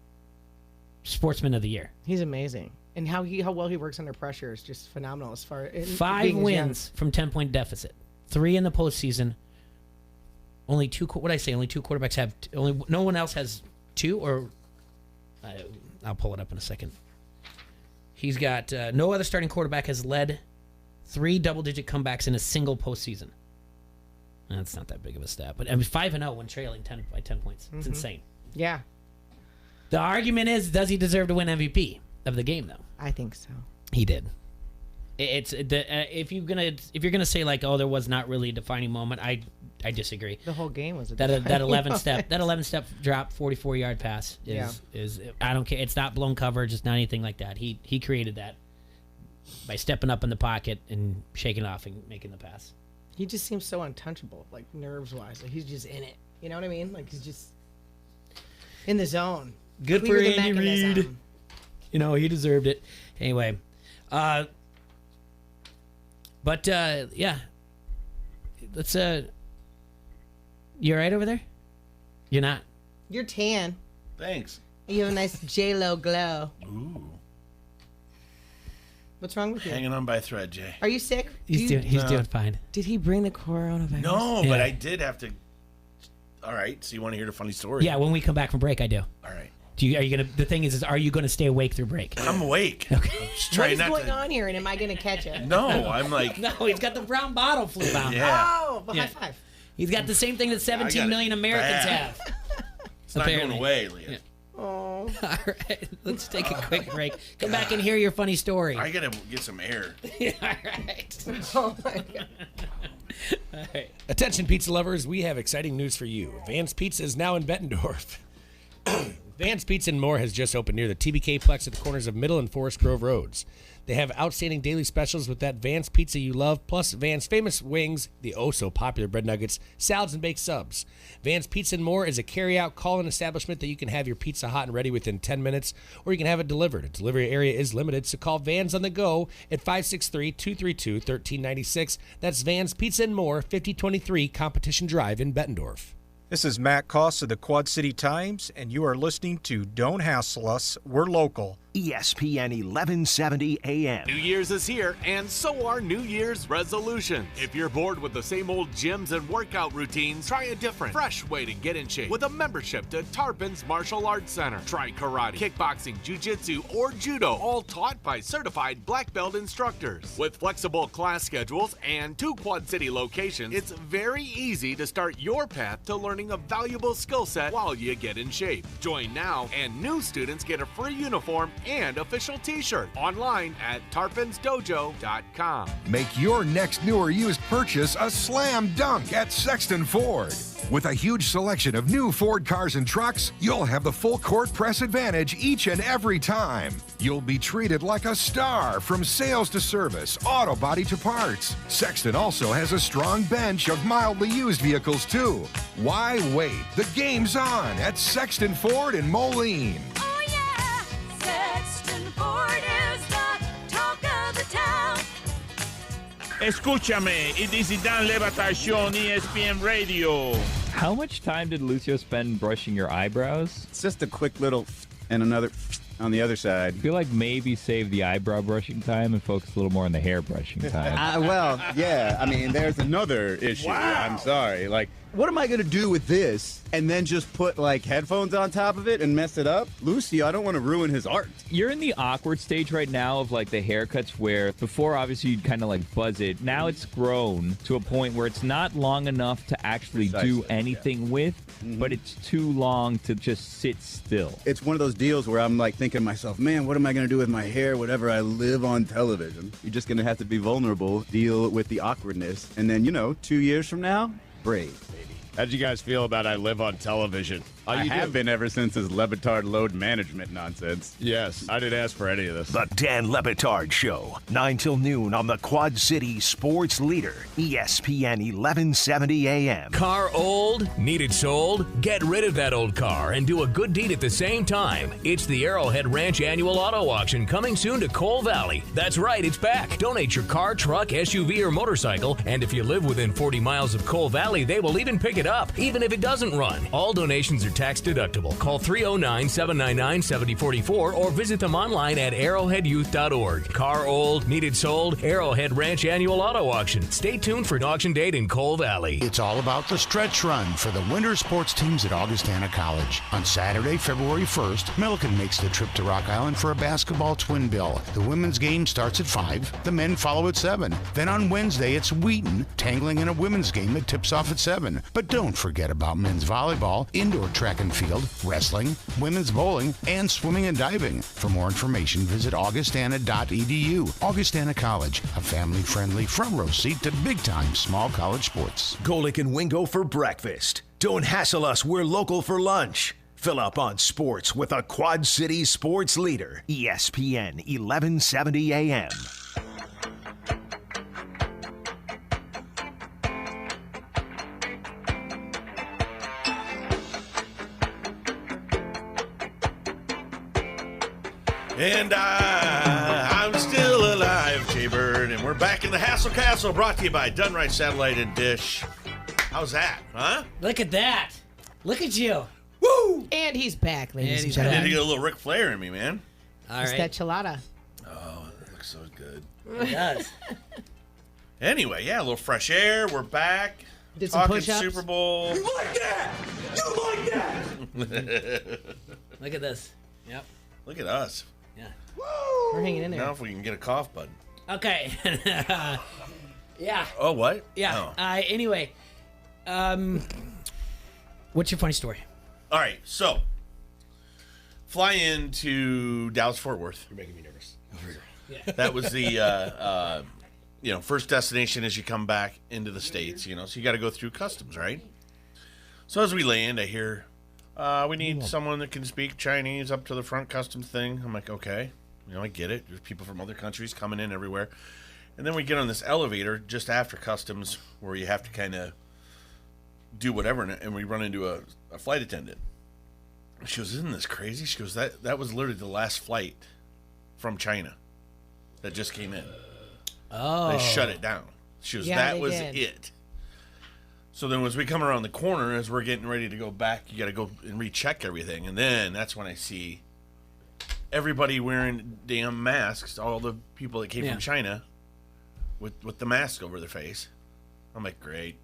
Sportsman of the Year. He's amazing. And how well he works under pressure is just phenomenal. As far as 5 wins from 10-point deficit, 3 in the postseason. Only two. What I say? Only 2 quarterbacks have. No one else has 2. Or I'll pull it up in a second. He's got no other starting quarterback has led 3 double-digit comebacks in a single postseason. That's not that big of a stat, but I mean 5-0 when trailing 10 points. It's insane. Yeah. The argument is, does he deserve to win MVP of the game, though? I think so. He did. It's if you're gonna say like, oh, there was not really a defining moment, I disagree. The whole game was that 11-step drop, 44-yard pass is I don't care. It's not blown coverage. It's not anything like that. He created that by stepping up in the pocket and shaking it off and making the pass. He just seems so untouchable, like nerves-wise. Like he's just in it. You know what I mean? Like he's just in the zone. Good for Andy Reid. You know, he deserved it. Anyway, yeah. Let's you all right over there? You're not. You're tan. Thanks. You have a nice J-Lo glow. Ooh. What's wrong with you? Hanging on by a thread, Jay. Are you sick? He's doing fine. Did he bring the coronavirus? No, but I did have to. All right. So you want to hear the funny story? Yeah, when we come back from break, I do. All right. Are you gonna? The thing is are you gonna stay awake through break? I'm awake. Okay. I'm just trying what is not going on here, and am I gonna catch it? No, I'm like. No, he's got the brown bottle flu bound. Yeah. Oh, well, high five. He's got the same thing that 17 million Americans have. It's not going away, Leah. Yeah. Oh. All right, let's take a quick break. Come back and hear your funny story. I gotta get some air. All right. Oh my God. All right. Attention, pizza lovers, we have exciting news for you. Vance Pizza is now in Bettendorf. Vance Pizza and More has just opened near the TBK Plex at the corners of Middle and Forest Grove Roads. They have outstanding daily specials with that Vance Pizza you love, plus Vance famous wings, the oh-so-popular bread nuggets, salads, and baked subs. Vance Pizza and More is a carry-out call-in establishment that you can have your pizza hot and ready within 10 minutes, or you can have it delivered. A delivery area is limited, so call Vans on the Go at 563-232-1396. That's Vance Pizza and More, 5023 Competition Drive in Bettendorf. This is Matt Koss of the Quad City Times, and you are listening to Don't Hassle Us, We're Local. ESPN 1170 AM. New Year's is here, and so are New Year's resolutions. If you're bored with the same old gyms and workout routines, try a different, fresh way to get in shape with a membership to Tarpons Martial Arts Center. Try karate, kickboxing, jiu-jitsu, or judo, all taught by certified black belt instructors. With flexible class schedules and 2 Quad City locations, it's very easy to start your path to learning a valuable skill set while you get in shape. Join now, and new students get a free uniform and official t-shirt online at tarpinsdojo.com. Make your next new or used purchase a slam dunk at Sexton Ford. With a huge selection of new Ford cars and trucks, you'll have the full court press advantage each and every time. You'll be treated like a star from sales to service, auto body to parts. Sexton also has a strong bench of mildly used vehicles too. Why wait? The game's on at Sexton Ford in Moline. Oh yeah, Sexton Ford is the talk of the town. Escúchame, it is the Dan Le Batard Show on ESPN Radio. How much time did Lucio spend brushing your eyebrows? It's just a quick little and another on the other side. I feel like maybe save the eyebrow brushing time and focus a little more on the hair brushing time. Well, yeah. I mean, there's another issue. Wow. I'm sorry. Like, what am I going to do with this and then just put, like, headphones on top of it and mess it up? Lucy, I don't want to ruin his art. You're in the awkward stage right now of, like, the haircuts where before, obviously, you'd kind of, like, buzz it. Now it's grown to a point where it's not long enough to actually do anything with, but it's too long to just sit still. It's one of those deals where I'm, like, thinking to myself, man, what am I going to do with my hair whenever I live on television? You're just going to have to be vulnerable, deal with the awkwardness, and then, 2 years from now, brave. How did you guys feel about I live on television? I have been ever since his Le Batard load management nonsense. Yes, I didn't ask for any of this. The Dan Le Batard Show, 9 till noon on the Quad City Sports Leader, ESPN 1170 AM. Car old? Need it sold? Get rid of that old car and do a good deed at the same time. It's the Arrowhead Ranch Annual Auto Auction coming soon to Coal Valley. That's right, it's back. Donate your car, truck, SUV, or motorcycle, and if you live within 40 miles of Coal Valley, they will even pick it up, even if it doesn't run. All donations are tax deductible. Call 309-799-7044 or visit them online at arrowheadyouth.org. Car old, needed sold, Arrowhead Ranch Annual Auto Auction. Stay tuned for an auction date in Coal Valley. It's all about the stretch run for the winter sports teams at Augustana College. On Saturday, February 1st, Millikan makes the trip to Rock Island for a basketball twin bill. The women's game starts at 5, the men follow at 7. Then on Wednesday, it's Wheaton tangling in a women's game that tips off at 7. But don't forget about men's volleyball, indoor track and field, wrestling, women's bowling, and swimming and diving. For more information, visit augustana.edu. Augustana College, a family-friendly front row seat to big-time small college sports. Golick and Wingo for breakfast. Don't hassle us, we're local for lunch. Fill up on sports with a Quad City Sports Leader, ESPN 1170 AM. And I'm still alive, Jay-Bird, and we're back in the Hassle Castle, brought to you by Dunright Satellite and Dish. How's that, huh? Look at that. Look at you. Woo! And he's back, ladies and I need gentlemen. to get a little Ric Flair in me, man. All It's right. that chilada. Oh, it looks so good. It does. Anyway, yeah, a little fresh air. We're back. Did some Talking push-ups? Super Bowl. You like that? You like that? Look at this. Yep. Look at us. Yeah. We're hanging in there. Now if we can get a cough button. Okay. Yeah. Oh, what? Yeah. Oh. Anyway, what's your funny story? All right, so fly into Dallas-Fort Worth. You're making me nervous. Yeah. That was the first destination as you come back into the States, so you got to go through customs, right? So as we land, I hear, we need someone that can speak Chinese up to the front customs thing. I'm like, okay, I get it. There's people from other countries coming in everywhere. And then we get on this elevator just after customs where you have to kind of do whatever, and we run into a flight attendant. She goes, isn't this crazy? She goes, that was literally the last flight from China that just came in. Oh. They shut it down. She goes, that was it. So then as we come around the corner, as we're getting ready to go back, you got to go and recheck everything. And then that's when I see everybody wearing damn masks, all the people that came from China with the mask over their face. I'm like, great.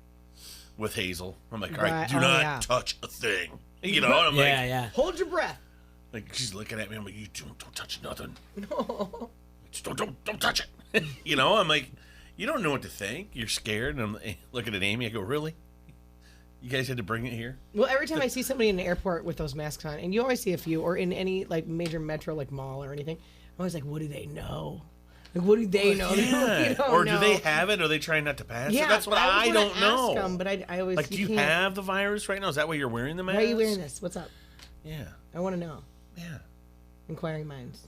With Hazel. I'm like, all right, do not touch a thing. And I'm like, Hold your breath. like she's looking at me. I'm like, you don't touch nothing. No. Just don't touch it. I'm like, you don't know what to think. You're scared. And I'm looking at Amy. I go, really? You guys had to bring it here? Well, every time I see somebody in an airport with those masks on, and you always see a few, or in any like major metro like mall or anything, I'm always like, what do they know? Like, what do they know? Yeah. You don't Or know. do they have it? Or are they trying not to pass Yeah, it? That's what I I was don't gonna know. ask 'em, but I always like. Do you can't. have the virus right now? Is that why you're wearing the mask? Why are you wearing this? What's up? Yeah. I want to know. Yeah. Inquiring minds.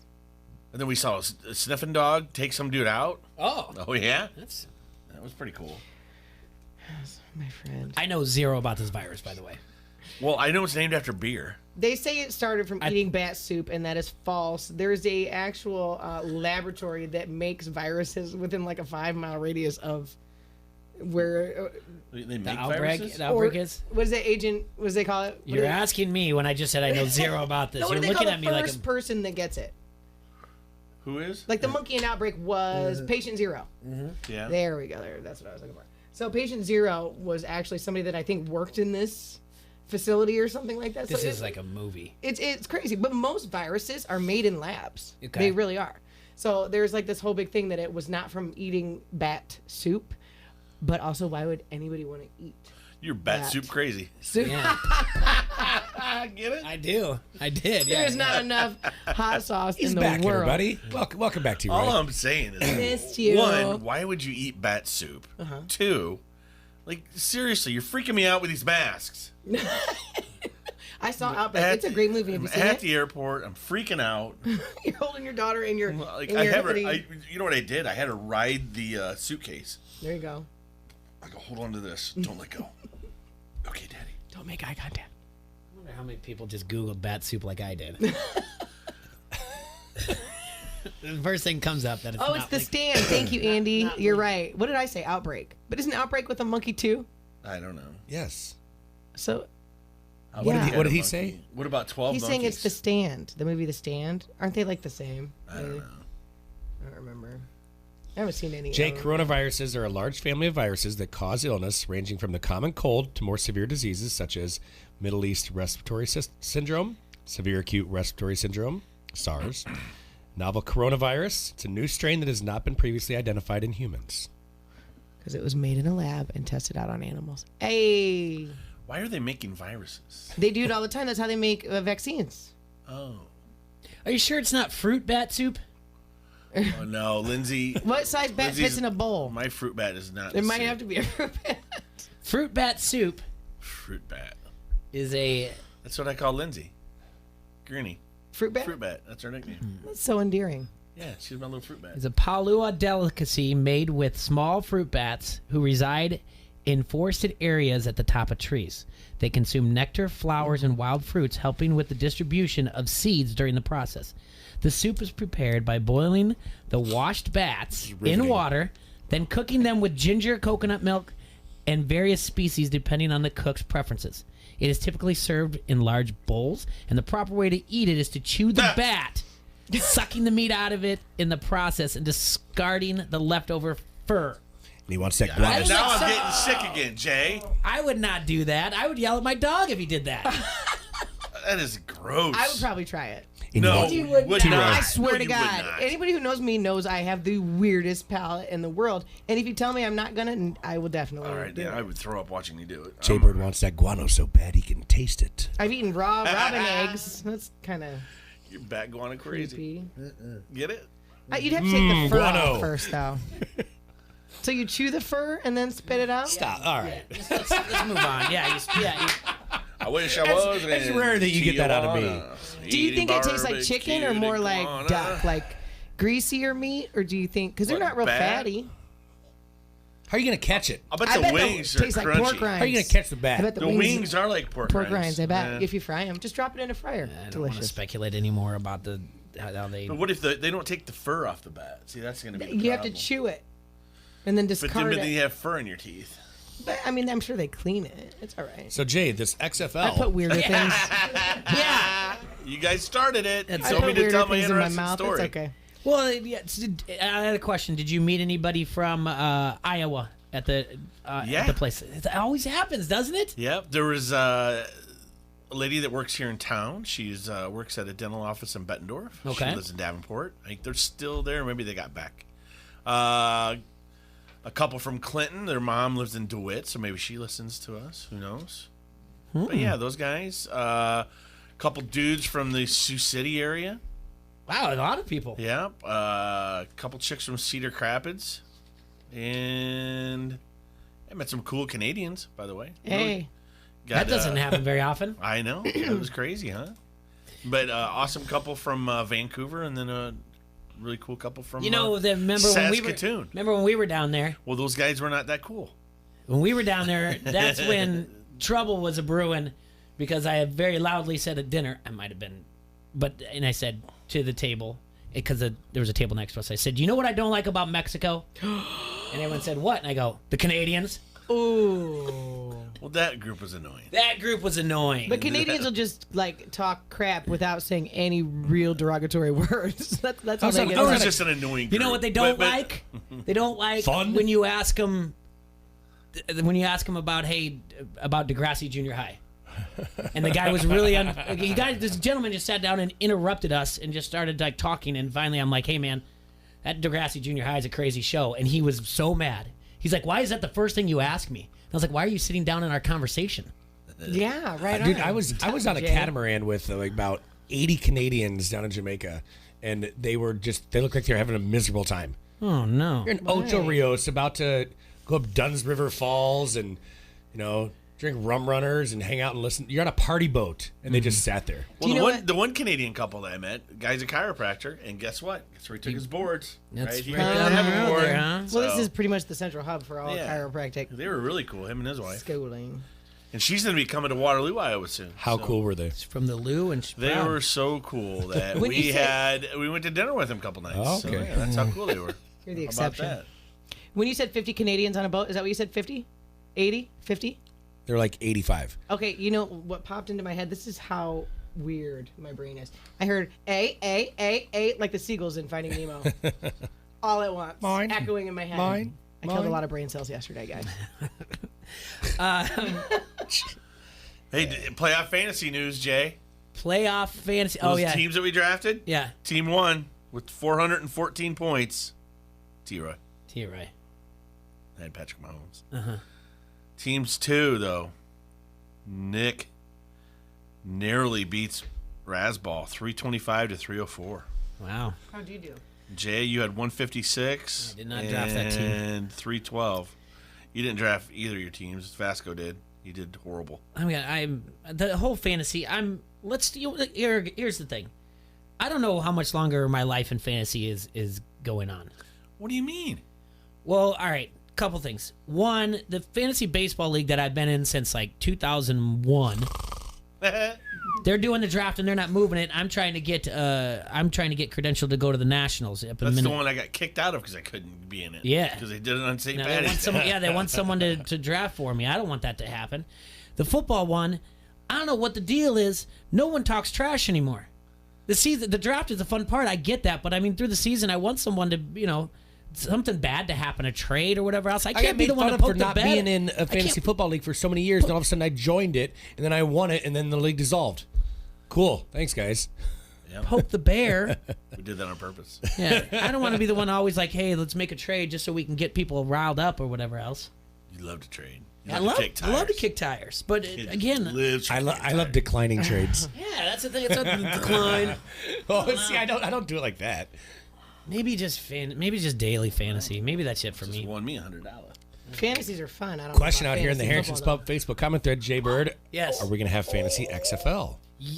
And then we saw a sniffing dog take some dude out. Oh. Oh yeah. That was pretty cool. My friend. I know zero about this virus, by the way. Well, I know it's named after beer. They say it started from eating bat soup, and that is false. There's a actual laboratory that makes viruses within like a 5-mile radius of where They make outbreak, viruses? the outbreak is. What is that agent? What does they call it? What You're do they- asking me when I just said I know zero about this. No, what You're do they looking call at the me like first I'm, person that gets it. Who is? Like the monkey in Outbreak was patient 0. Yeah. There we go. There, that's what I was looking for. So patient 0 was actually somebody that I think worked in this facility or something like that. this So is like a movie. it's crazy, but most viruses are made in labs. Okay. They really are. So there's like this whole big thing that it was not from eating bat soup, but also why would anybody want to eat You're bat Bat. soup crazy. soup? Get it? I do. I did. Yeah. There's not enough hot sauce He's in the back, world. everybody. Welcome back to you. All Ray. I'm saying is, Missed you. one, why would you eat bat soup? Uh-huh. Two, like seriously, you're freaking me out with these masks. I saw Outbreak. It's a great movie. Have you seen At it? the airport, I'm freaking out. You're holding your daughter in your. Like in I your have her. hoodie. You know what I did? I had her ride the suitcase. There you go. I go, hold on to this. Don't let go. Okay, Daddy. Don't make eye contact. I wonder how many people just Googled bat soup like I did. The first thing comes up that it's Oh, not it's the like, stand. Thank you, Andy. You're right. What did I say? Outbreak. But isn't Outbreak with a monkey too? I don't know. Yes. So What did he, Yeah. what did he say? What about 12 he's monkeys? saying it's the stand. The movie The Stand. Aren't they like the same? I don't know. I don't remember. I haven't seen any. Jay, of them. coronaviruses are a large family of viruses that cause illness ranging from the common cold to more severe diseases such as Middle East Respiratory Syndrome, Severe Acute Respiratory Syndrome, SARS. Novel coronavirus, it's a new strain that has not been previously identified in humans. Because it was made in a lab and tested out on animals. Hey, Why are they making viruses? they do it all the time. That's how they make vaccines. Oh. Are you sure it's not fruit bat soup? Oh no, Lindsay. What size bat Lindsay's- fits in a bowl? My fruit bat is not. It the might same. have to be a fruit bat. Fruit bat soup Fruit bat. is a That's what I call Lindsay. Greenie. Fruit bat? Fruit bat. That's her nickname. That's so endearing. Yeah, she's my little fruit bat. is a Palua delicacy made with small fruit bats who reside in forested areas at the top of trees. They consume nectar, flowers, and wild fruits, helping with the distribution of seeds during the process. The soup is prepared by boiling the washed bats in riveting. water, then cooking them with ginger, coconut milk, and various species depending on the cook's preferences. It is typically served in large bowls, and the proper way to eat it is to chew the bat, sucking the meat out of it in the process and discarding the leftover fur. And he wants that I guano. was Now like, I'm getting sick again, Jay. I would not do that. I would yell at my dog if he did that. That is gross. I would probably try it. No, Andy you would would not. not. I swear No, to you would God. not. Anybody who knows me knows I have the weirdest palate in the world. And if you tell me I'm not gonna, I will definitely All right, do yeah, I it. would throw up watching you do it. Jaybird wants that guano so bad he can taste it. I've eaten raw robin eggs. That's kind of Your bat going crazy. Get it? You'd have to take the fur guano. off first, though. So you chew the fur and then spit it out? Stop. All right. Let's move on. Yeah, I wish I was. It's rare that you get that out of me. Tijuana, Do you think it tastes like eating chicken or more like iguana. duck? Like greasier meat? Or do you think, because they're What, not real bat? fatty. How are you going to catch it? I bet I the bet wings they are taste like crunchy. pork rinds. How are you going to catch the I bat? bet The wings are like pork rinds, I bet. Yeah. If you fry them, just drop it in a fryer. I don't want to Delicious. speculate anymore about how they. But what if they don't take the fur off the bat? See, that's going to be the You have to problem. chew it and then But discard then it. you have fur in your teeth. But I mean, I'm sure they clean it. It's all right. So, Jay, this XFL. I put weirder things. Yeah. You guys started it. That's I Told put me to weirder tell my things in my interesting mouth. story. It's okay. Well, yeah, I had a question. Did you meet anybody from Iowa at the place? It always happens, doesn't it? Yep. There was a lady that works here in town. She's works at a dental office in Bettendorf. Okay. She lives in Davenport. I think they're still there. Maybe they got back. A couple from Clinton. Their mom lives in DeWitt, so maybe she listens to us. Who knows? But yeah, those guys. A couple dudes from the Sioux City area. Wow, a lot of people. Yeah. A couple chicks from Cedar Rapids. And I met some cool Canadians, by the way. Hey. That doesn't happen very often. I know. It was crazy, huh? But awesome couple from Vancouver, and then a really cool couple from remember Saskatoon. When we were down there? Well, those guys were not that cool. When we were down there, that's when trouble was a brewing, because I had very loudly said at dinner, I might have been, and I said to the table, because there was a table next to us, I said, you know what I don't like about Mexico? And everyone said, what? And I go, the Canadians. Ooh. Well, that group was annoying. That group was annoying. But Canadians will just like talk crap without saying any real derogatory words. That's how they get. It's just an annoying group. You know what they don't like? They don't like fun when you ask them. When you ask them about about Degrassi Junior High, and the guy was really this gentleman just sat down and interrupted us and just started like talking, and finally I'm like, hey man, that Degrassi Junior High is a crazy show, and he was so mad. He's like, why is that the first thing you ask me? And I was like, why are you sitting down in our conversation? Yeah, right. Dude, I was on a catamaran with like about 80 Canadians down in Jamaica, and they looked like they were having a miserable time. Oh no! You're in Ocho Rios, about to go up Dunn's River Falls, and drink rum runners and hang out and listen. You're on a party boat, and they just sat there. Well, the one Canadian couple that I met, the guy's a chiropractor, and guess what? Guess where he took his boards. That's He right didn't down have the a road board. there, huh? Well, this is pretty much the central hub for all chiropractic. They were really cool, him and his wife. Schooling. And she's going to be coming to Waterloo, Iowa soon. How cool were they? From the Lou, and they were so cool that When we you say- went to dinner with them a couple nights. Oh, So, okay. yeah, that's how cool they were. You're the How about exception. that? When you said 50 Canadians on a boat, is that what you said? 50? 80? 50? They're like 85. Okay, you know what popped into my head? This is how weird my brain is. I heard A, like the seagulls in Finding Nemo. All at once. Mine. Echoing in my head. Mine. I killed a lot of brain cells yesterday, guys. Hey, playoff fantasy news, Jay. Playoff fantasy. Those Oh yeah. teams that we drafted? Yeah. Team 1 with 414 points. T-Roy. T-Roy. I had Patrick Mahomes. Uh-huh. Teams 2, though. Nick narrowly beats Rasball 325 to 304. Wow. How'd you do? Jay, you had 156. I did not draft that team. And 312. You didn't draft either of your teams. Vasco did. You did horrible. I mean, I'm the whole fantasy. Here's the thing. I don't know how much longer my life in fantasy is going on. What do you mean? Well, all right. Couple things. One, the fantasy baseball league that I've been in since like 2001. They're doing the draft and they're not moving it. I'm trying to get credentialed to go to the Nationals. That's the one I got kicked out of because I couldn't be in it. Yeah, because they did it on St. They Patty's. want someone to draft for me. I don't want that to happen. The football one, I don't know what the deal is. No one talks trash anymore. The draft is the fun part. I get that, but I mean, through the season, I want someone to something bad to happen, a trade or whatever else. I can't be the one to poke for the not bed. being in a fantasy football league for so many years. Then all of a sudden I joined it, and then I won it, and then the league dissolved. Cool. Thanks, guys. Yep. Poke the bear. We did that on purpose. Yeah, I don't want to be the one always like, hey, let's make a trade just so we can get people riled up or whatever else. You love to trade. I love to kick tires, but again, I love declining trades. Yeah, that's the thing. It's a decline. Oh, see, I don't do it like that. Maybe just daily fantasy. Maybe that's it for me. Won me $100. Fantasies are fun. I don't Question know out about here in the fantasy Harrison's football, Pub Facebook comment thread, Jay Bird. Yes. Are we going to have fantasy XFL?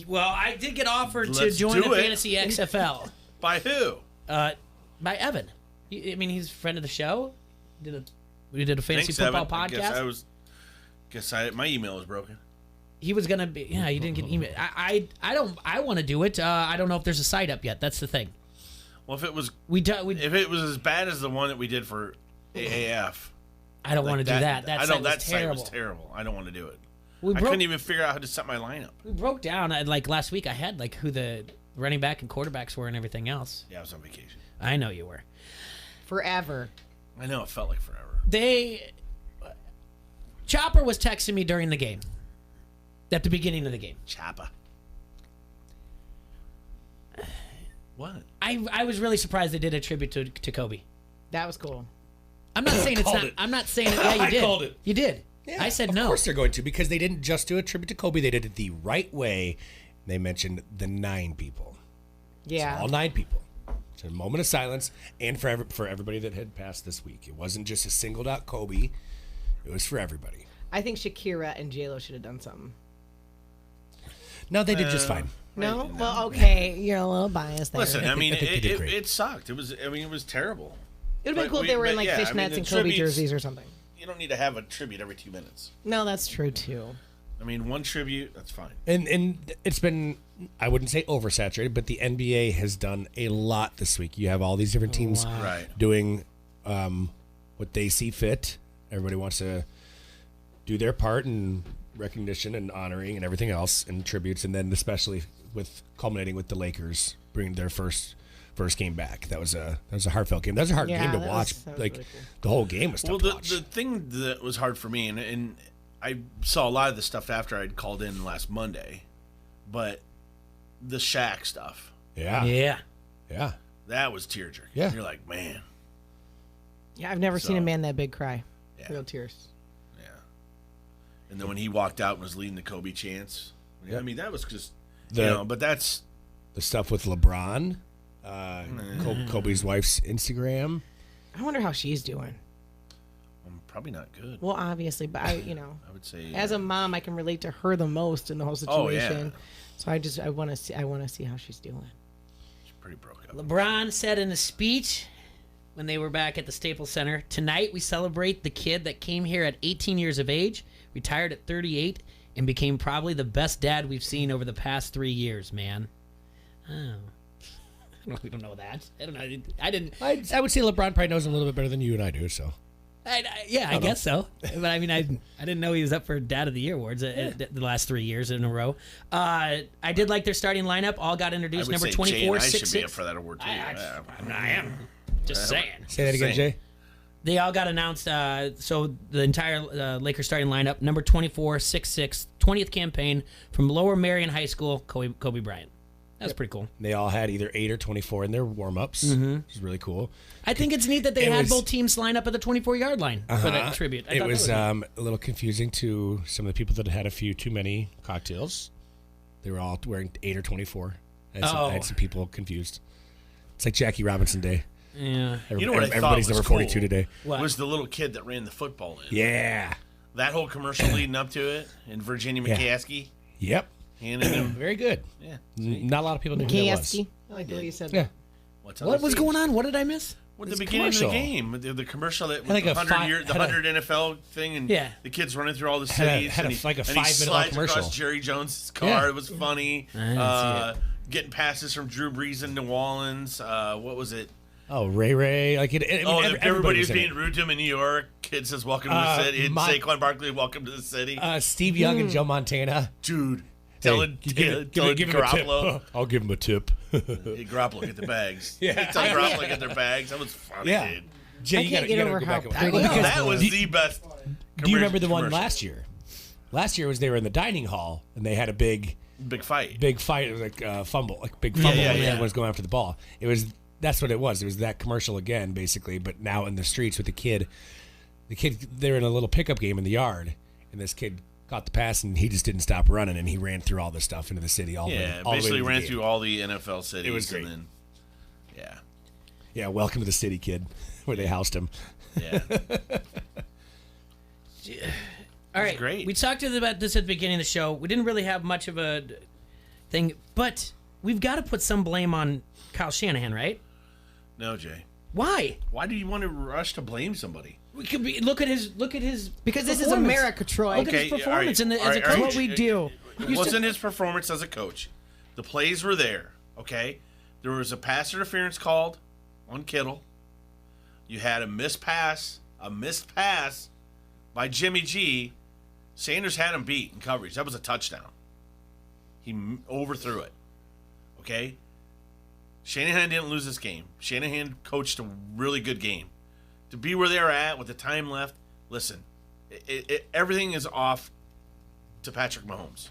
Well, I did get offered to Let's join do the it. fantasy XFL. By who? By Evan. I mean, he's a friend of the show. We did a fantasy Thanks, football Evan. podcast. Guess my email was broken. He was gonna be. Yeah, you didn't get an email. I want to do it. I don't know if there's a site up yet. That's the thing. Well, if it was if it was as bad as the one that we did for AAF, I don't want to do that. That site was site terrible. was terrible. I don't want to do it. I couldn't even figure out how to set my lineup. We broke down like last week. I had like who the running back and quarterbacks were and everything else. Yeah, I was on vacation. I know you were. Forever. I know it felt like forever. Chopper was texting me during the game. At the beginning of the game. Chopper. What? I was really surprised they did a tribute to Kobe. That was cool. I'm not saying it's Called not. it. I'm not saying it. Yeah, you I did. called it. You did. Yeah, I said of no. Of course they're going to, because they didn't just do a tribute to Kobe. They did it the right way. They mentioned the 9 people. Yeah. So all 9 people. It's a moment of silence, and for everybody that had passed this week. It wasn't just a singled out Kobe. It was for everybody. I think Shakira and J-Lo should have done something. No, they did just fine. No? Well, okay. You're a little biased there. Listen, I mean, think they did great. it sucked. It was terrible. It would have been cool if they were in like fishnets and Kobe jerseys or something. You don't need to have a tribute every 2 minutes. No, that's true too. I mean, one tribute, that's fine. And it's been, I wouldn't say oversaturated, but the NBA has done a lot this week. You have all these different teams Right. doing what they see fit. Everybody wants to do their part in recognition and honoring and everything else and tributes, and then especially with culminating with the Lakers bringing their first game back. That was a heartfelt game. That was a hard game to watch. That was like really cool. the whole game was tough to watch. The thing that was hard for me, and I saw a lot of the stuff after I'd called in last Monday, but the Shaq stuff. Yeah. Yeah. That was tearjerking. Yeah. You're like, man. Yeah, I've never seen a man that big cry. Yeah. Real tears. And then when he walked out and was leading the Kobe chants, I mean, that was just, The- but that's The stuff with LeBron, Kobe's wife's Instagram. I wonder how she's doing. probably not good. Well, obviously, but I would say as a mom, I can relate to her the most in the whole Oh, yeah. situation. So I want to see how she's doing. She's pretty broke up. LeBron said in a speech when they were back at the Staples Center, "Tonight we celebrate the kid that came here at 18 years of age, retired at 38, and became probably the best dad we've seen over the past 3 years, man." Oh. We don't know that. I don't know. I didn't. I would say LeBron probably knows him a little bit better than you and I do. So, I guess so. But I mean, I didn't know he was up for Dad of the Year awards the last 3 years in a row. I did like their starting lineup. All got I introduced. would Number say 24, Jay and I 6'6". should be up for that award too. I am. Just saying. say that again, Jay. They all got announced. So the entire Lakers starting lineup: number 24, 6'6", 20th campaign from Lower Marion High School, Kobe Bryant. That's pretty cool. They all had either 8 or 24 in their warm-ups, which is really cool. I think it's neat that they It had was- both teams line up at the 24-yard line for that tribute. I It thought that was neat. a little confusing to some of the people that had a few too many cocktails. They were all wearing 8 or 24. I had some people confused. It's like Jackie Robinson Day. Yeah. You know what I thought Everybody's was number cool 42 today. Was the little kid that ran the football in. Yeah. That whole commercial leading up to it, and Virginia Yeah. McCaskey. Yep. Handing him. Very good. Yeah. Not a lot of people knew who that was. McCaskey. I like the way you said Yeah. that. What's What was going on? What did I miss? With the It's beginning commercial. of the game, the commercial that Had like the a 100 NFL thing, and Yeah. the kids running through all the Had a- cities, had a- and he, like a and he 5-minute long slides commercial. across Jerry Jones' car. Yeah. It was funny. I didn't see Getting passes from Drew Brees in New Orleans. What was it? Oh, Ray. Like Everybody was in being it. rude to him in New York. Kid says, "Welcome to the city." And Saquon Barkley, "Welcome to the city." Steve Young and Joe Montana. Dude, Hey, telling give him a tip. Garoppolo. I'll give him a tip. Hey, Garoppolo, get the bags. Yeah. Tell Garoppolo, get their bags. That was funny, Yeah. dude. Jay, I you can't gotta, get you gotta over go how back and pretty well, because That was the best. Do you remember the one commercial. last year? Last year was they were in the dining hall and they had a big fight. It was like fumble, like big fumble. yeah, and yeah. everyone was going after the ball. That's what it was. It was that commercial again, basically, but now in the streets with the kid. The kid, they're in a little pickup game in the yard, and this kid caught the pass and he just didn't stop running, and he ran through all the stuff into the city. All the way basically to the ran game. through all the NFL cities. It was great. And then, Yeah, welcome to the city, kid, where they housed him. yeah. All right. great. We talked about this at the beginning of the show. We didn't really have much of a thing, but we've got to put some blame on Kyle Shanahan, right? No, Jay. Why? Why do you want to rush to blame somebody? We could be look at his Because this is performance. America, Troy. Look at his performance as a coach. What we do. It wasn't his performance as a coach. The plays were there, okay? There was a pass interference called on Kittle. You had a missed pass by Jimmy G. Sanders had him beat in coverage. That was a touchdown. He overthrew it, okay? Shanahan didn't lose this game. Shanahan coached a really good game. To be where they're at with the time left, listen, everything is off to Patrick Mahomes.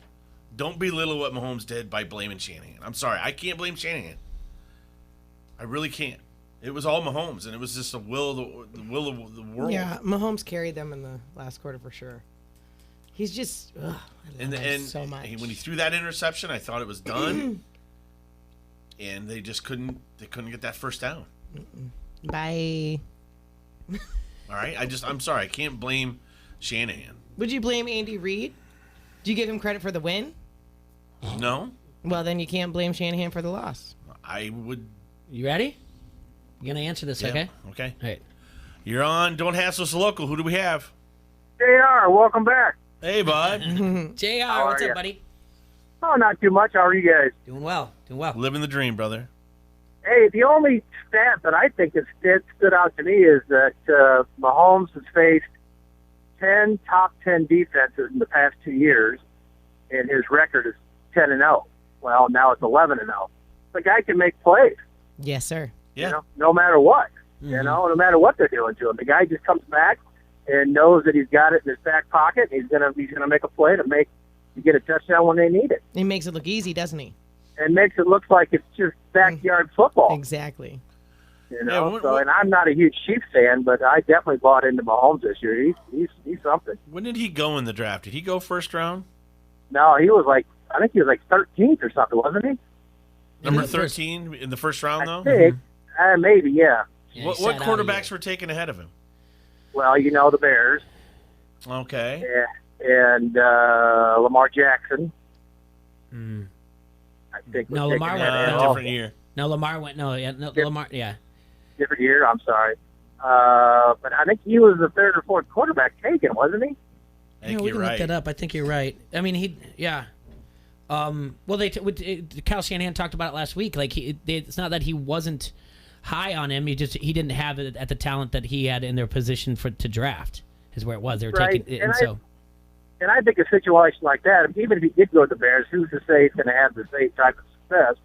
Don't belittle what Mahomes did by blaming Shanahan. I'm sorry. I can't blame Shanahan. I really can't. It was all Mahomes, and it was just the will of the world. Yeah, Mahomes carried them in the last quarter for sure. He's just I love him so much. When he threw that interception, I thought it was done, and they just couldn't. They couldn't get that first down. Bye. All right, I'm sorry. I can't blame Shanahan. Would you blame Andy Reid? Do you give him credit for the win? No. Well, then you can't blame Shanahan for the loss. I would. You ready? You gonna answer this? Yeah, Okay. Okay. All right. You're on. Don't hassle us local. Who do we have? JR, welcome back. Hey, bud. JR, How what's are up, ya? buddy? Oh, not too much. How are you guys? Doing well. Doing well. Living the dream, brother. Hey, the only stat that I think has stood out to me is that Mahomes has faced 10 top 10 defenses in the past 2 years, and his record is 10-0. Well, now it's 11-0. The guy can make plays. Yes, sir. Yeah. You know, no matter what. You know, no matter what they're doing to him, the guy just comes back and knows that he's got it in his back pocket. And he's gonna make a play to get a touchdown when they need it. He makes it look easy, doesn't he? And makes it look like it's just backyard football. Exactly. You know, and I'm not a huge Chiefs fan, but I definitely bought into Mahomes this year. He's something. When did he go in the draft? Did he go first round? No, he was I think he was 13th or something, wasn't he? Number 13 in the first round, though? I think. Maybe, yeah. What quarterbacks were taken ahead of him? Well, you know, the Bears. Okay. And Lamar Jackson. I think. No, Lamar went a different year. No, Lamar went. No, yeah, no, Lamar. Yeah. Different year. I'm sorry. But I think he was the third or fourth quarterback taken, wasn't he? Yeah, we can look that up. I think you're right. I mean, yeah. Well, Kyle Shanahan talked about it last week. Like, it's not that he wasn't high on him. He didn't have it at the talent that he had in their position to draft. Is where it was. They were taking, And I think a situation like that, even if he did go to the Bears, who's to say he's going to have the same type of success?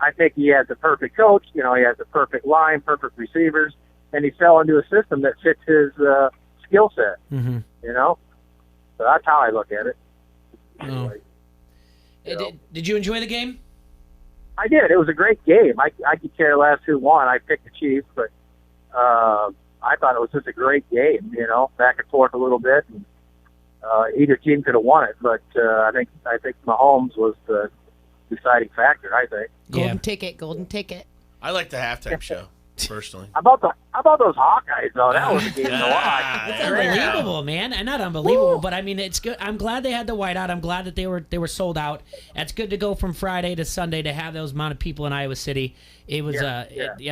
I think he has the perfect coach. You know, he has the perfect line, perfect receivers, and he fell into a system that fits his skill set. Mm-hmm. You know, so that's how I look at it. Anyway, did you enjoy the game? I did. It was a great game. I could care less who won. I picked the Chiefs, but I thought it was just a great game. You know, back and forth a little bit. And, either team could have won it, but I think Mahomes was the deciding factor. I think. Golden ticket. I like the halftime show personally. How about those Hawkeyes though? That was a game to watch. It's unbelievable, man. And not unbelievable, but I mean, it's good. I'm glad they had the whiteout. I'm glad that they were sold out. It's good to go from Friday to Sunday to have those amount of people in Iowa City. It was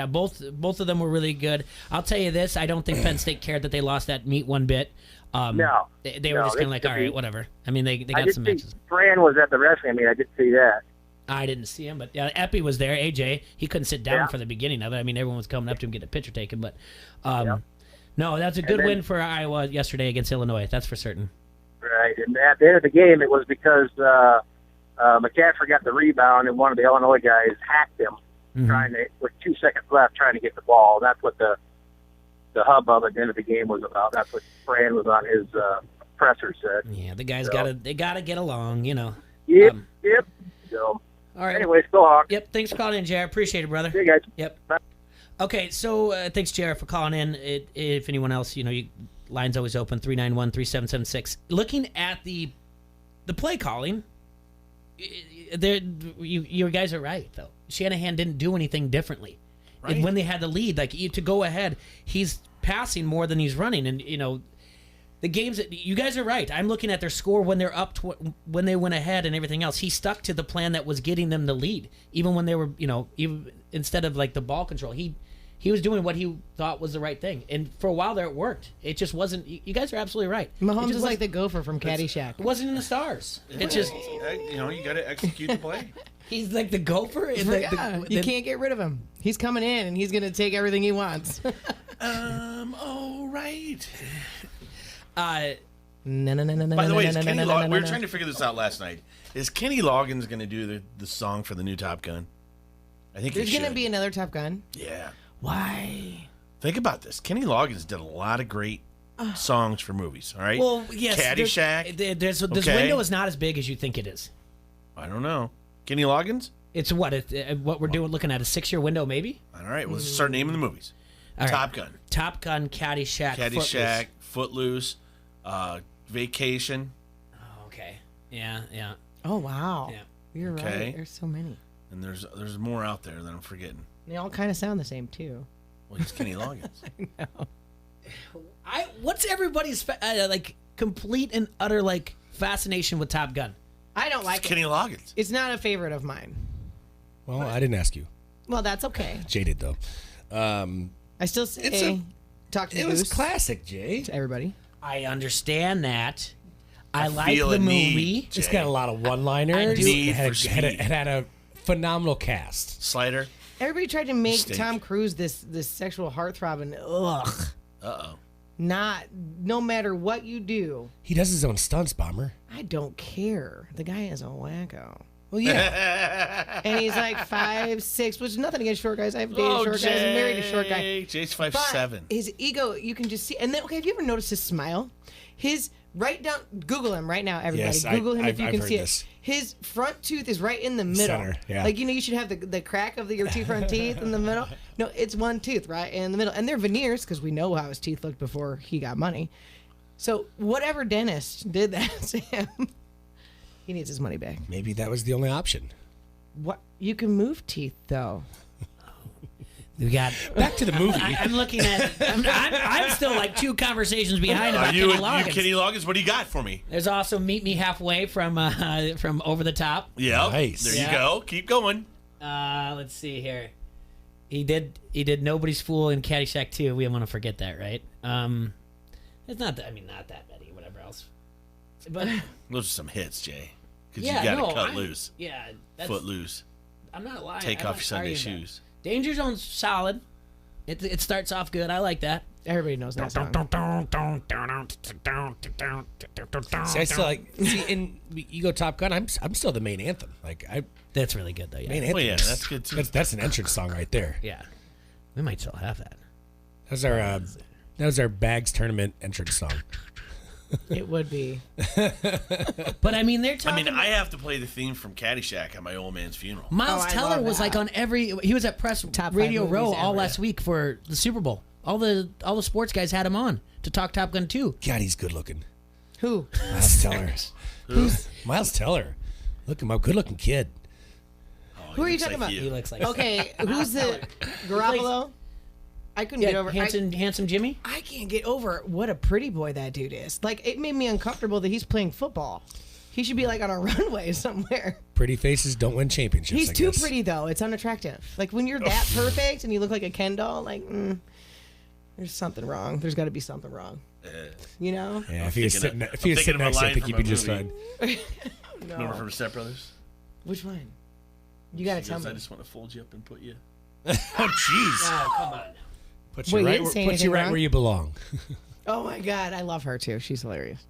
both of them were really good. I'll tell you this, I don't think Penn State cared that they lost that meet one bit. No. They were just kind of like, all right, whatever. I mean, they got some matches. Fran was at the wrestling. I mean, I did see that. I didn't see him, but Epi was there. AJ, he couldn't sit down for the beginning of it. I mean, everyone was coming up to him getting a picture taken, but no, that's a good win for Iowa yesterday against Illinois. That's for certain. Right, and at the end of the game, it was because McCaffrey got the rebound, and one of the Illinois guys hacked him, with 2 seconds left, trying to get the ball. That's what the hubbub at the end of the game was about. That's what Fran was on his presser said. Yeah, the guys gotta get along, you know. Yep. So. All right. Anyways, go Hawks. Yep. Thanks for calling in, JR. Appreciate it, brother. See you guys. Yep. Bye. Okay, so thanks, JR, for calling in. If anyone else, line's always open, 391-3776. Looking at the play calling, you guys are right, though. Shanahan didn't do anything differently. Right. And when they had the lead, to go ahead, he's passing more than he's running. And, the games that you guys are right. I'm looking at their score when they're up, when they went ahead and everything else. He stuck to the plan that was getting them the lead, even when they were, even instead of the ball control. He was doing what he thought was the right thing, and for a while there it worked. It just wasn't. You guys are absolutely right. Mahomes is like the gopher from Caddyshack. It wasn't in the stars. It's just you got to execute the play. He's like the gopher. You can't get rid of him. He's coming in and he's going to take everything he wants. All right. No. By the way, is Kenny we were trying to figure this out last night. Is Kenny Loggins going to do the song for the new Top Gun? I think there's going to be another Top Gun. Yeah. Why? Think about this. Kenny Loggins did a lot of great songs for movies. All right. Well, yes. Caddyshack. This window is not as big as you think it is. I don't know. Kenny Loggins? It's what? What we're doing, looking at a 6-year window, maybe? All right, well, let's start naming the movies. All right. Top Gun. Top Gun, Caddyshack, Caddyshack, Footloose, Vacation. Oh, okay. Yeah. Oh, wow. Yeah. You're Okay. right. There's so many. And there's more out there that I'm forgetting. They all kind of sound the same, too. Well, it's Kenny Loggins. I know. What's everybody's like complete and utter like fascination with Top Gun? I don't like Kenny Loggins. It's not a favorite of mine. Well, I didn't ask you. Well, that's okay. Jay did, though. I still say talk to the It was goose classic, Jay. to everybody. I understand that. I like feel the a movie. need, It's Jay. got a lot of one-liners. I do. Need It for had a phenomenal cast. Slider. Everybody tried to make Mistake. Tom Cruise this sexual heartthrob, and ugh, Uh-oh. no matter what you do, He does his own stunts, Bomber. I don't care. The guy is a wacko. Well, yeah. And he's like 5'6", which is nothing against short guys. I've dated short guys. I'm married a short guy. Jay's But 5'7". his ego, you can just see. And then, okay, have you ever noticed his smile? Right down, Google him right now, everybody. Yes, Google him if you I've can heard see this. it. His front tooth is right in the middle. Center, yeah. Like, you should have the crack of your two front teeth in the middle. No, it's one tooth right in the middle. And they're veneers because we know how his teeth looked before he got money. So whatever dentist did that to him, he needs his money back. Maybe that was the only option. What? You can move teeth, though. We got back to the movie. I'm looking at. I'm still like 2 conversations behind about Are you, Kenny Loggins. you Kenny Loggins? What do you got for me? There's also Meet Me Halfway from Over the Top. Yeah. Nice. There you go. Keep going. Let's see here. He did Nobody's Fool in Caddyshack 2. We don't want to forget that, right? It's not that. I mean, not that many. Whatever else. But Those are some hits, Jay. Because yeah, you got to no, cut loose. Yeah, that's, Foot loose. I'm not lying. Take I'm off not your Sunday arguing that. shoes. Danger Zone's solid. It starts off good. I like that. Everybody knows that song. See, I still like. See, and you go Top Gun. I'm still the main anthem. Like That's really good though. Yeah. main anthem. Well, yeah, that's good too. That's an entrance song right there. Yeah. We might still have that. That was our Bags tournament entrance song. It would be. But I mean, they're I talking. mean, I have to play the theme from Caddyshack at my old man's funeral. Miles Oh, I Teller love was that. like on every. He was at Press Top 5 Radio Row movies all ever. last week for the Super Bowl. All the sports guys had him on to talk Top Gun 2. God, he's good looking. Who? Miles Teller. Miles Teller? Look at my good looking kid. Oh, Who are he you looks talking like about? He looks like Okay, who's the Garoppolo? I couldn't get over. handsome Jimmy. I can't get over what a pretty boy that dude is. Like, it made me uncomfortable that he's playing football. He should be like on a runway somewhere. Pretty faces don't win championships. He's I too guess. pretty though. It's unattractive. Like when you're that perfect and you look like a Ken doll, like there's something wrong. There's got to be something wrong. You know? Yeah, I'm if he was thinking sitting, of- if he I'm was thinking sitting of a next to you, I line think from he'd be a just movie. fine. Remember from Step Brothers? Which one? You gotta She tell goes, me. I just want to fold you up and put you. Oh, jeez. Oh, come on. Put Wait, you you right, didn't say put anything you right wrong? where you belong. Oh my god, I love her too. She's hilarious.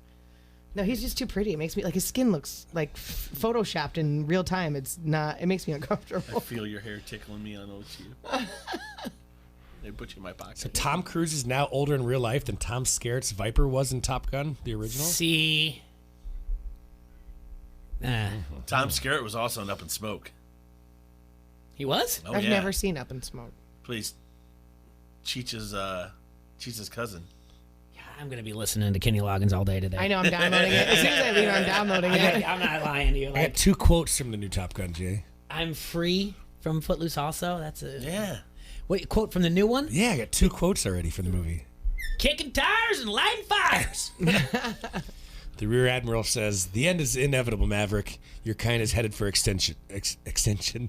No, he's just too pretty. It makes me like his skin looks like photoshopped in real time. It's not. It makes me I uncomfortable. feel your hair tickling me on OSU. They put you in my pocket. So Tom Cruise is now older in real life than Tom Skerritt's Viper was in Top Gun, the original. See. Tom Skerritt was also in Up in Smoke. He was? Oh, I've yeah. never seen Up in Smoke. Please. Cheech's cousin. I'm gonna be listening to Kenny Loggins all day today. I know I'm downloading it. As soon as I leave, I'm downloading it. I'm not lying to you. I Like, got 2 quotes from the new Top Gun, Jay. I'm free from Footloose. Also, that's a Yeah. Wait, quote from the new one? Yeah, I got 2 quotes already for the movie. Kicking tires and lighting fires. The Rear Admiral says, "The end is inevitable, Maverick. Your kind is headed for extinction." Extinction.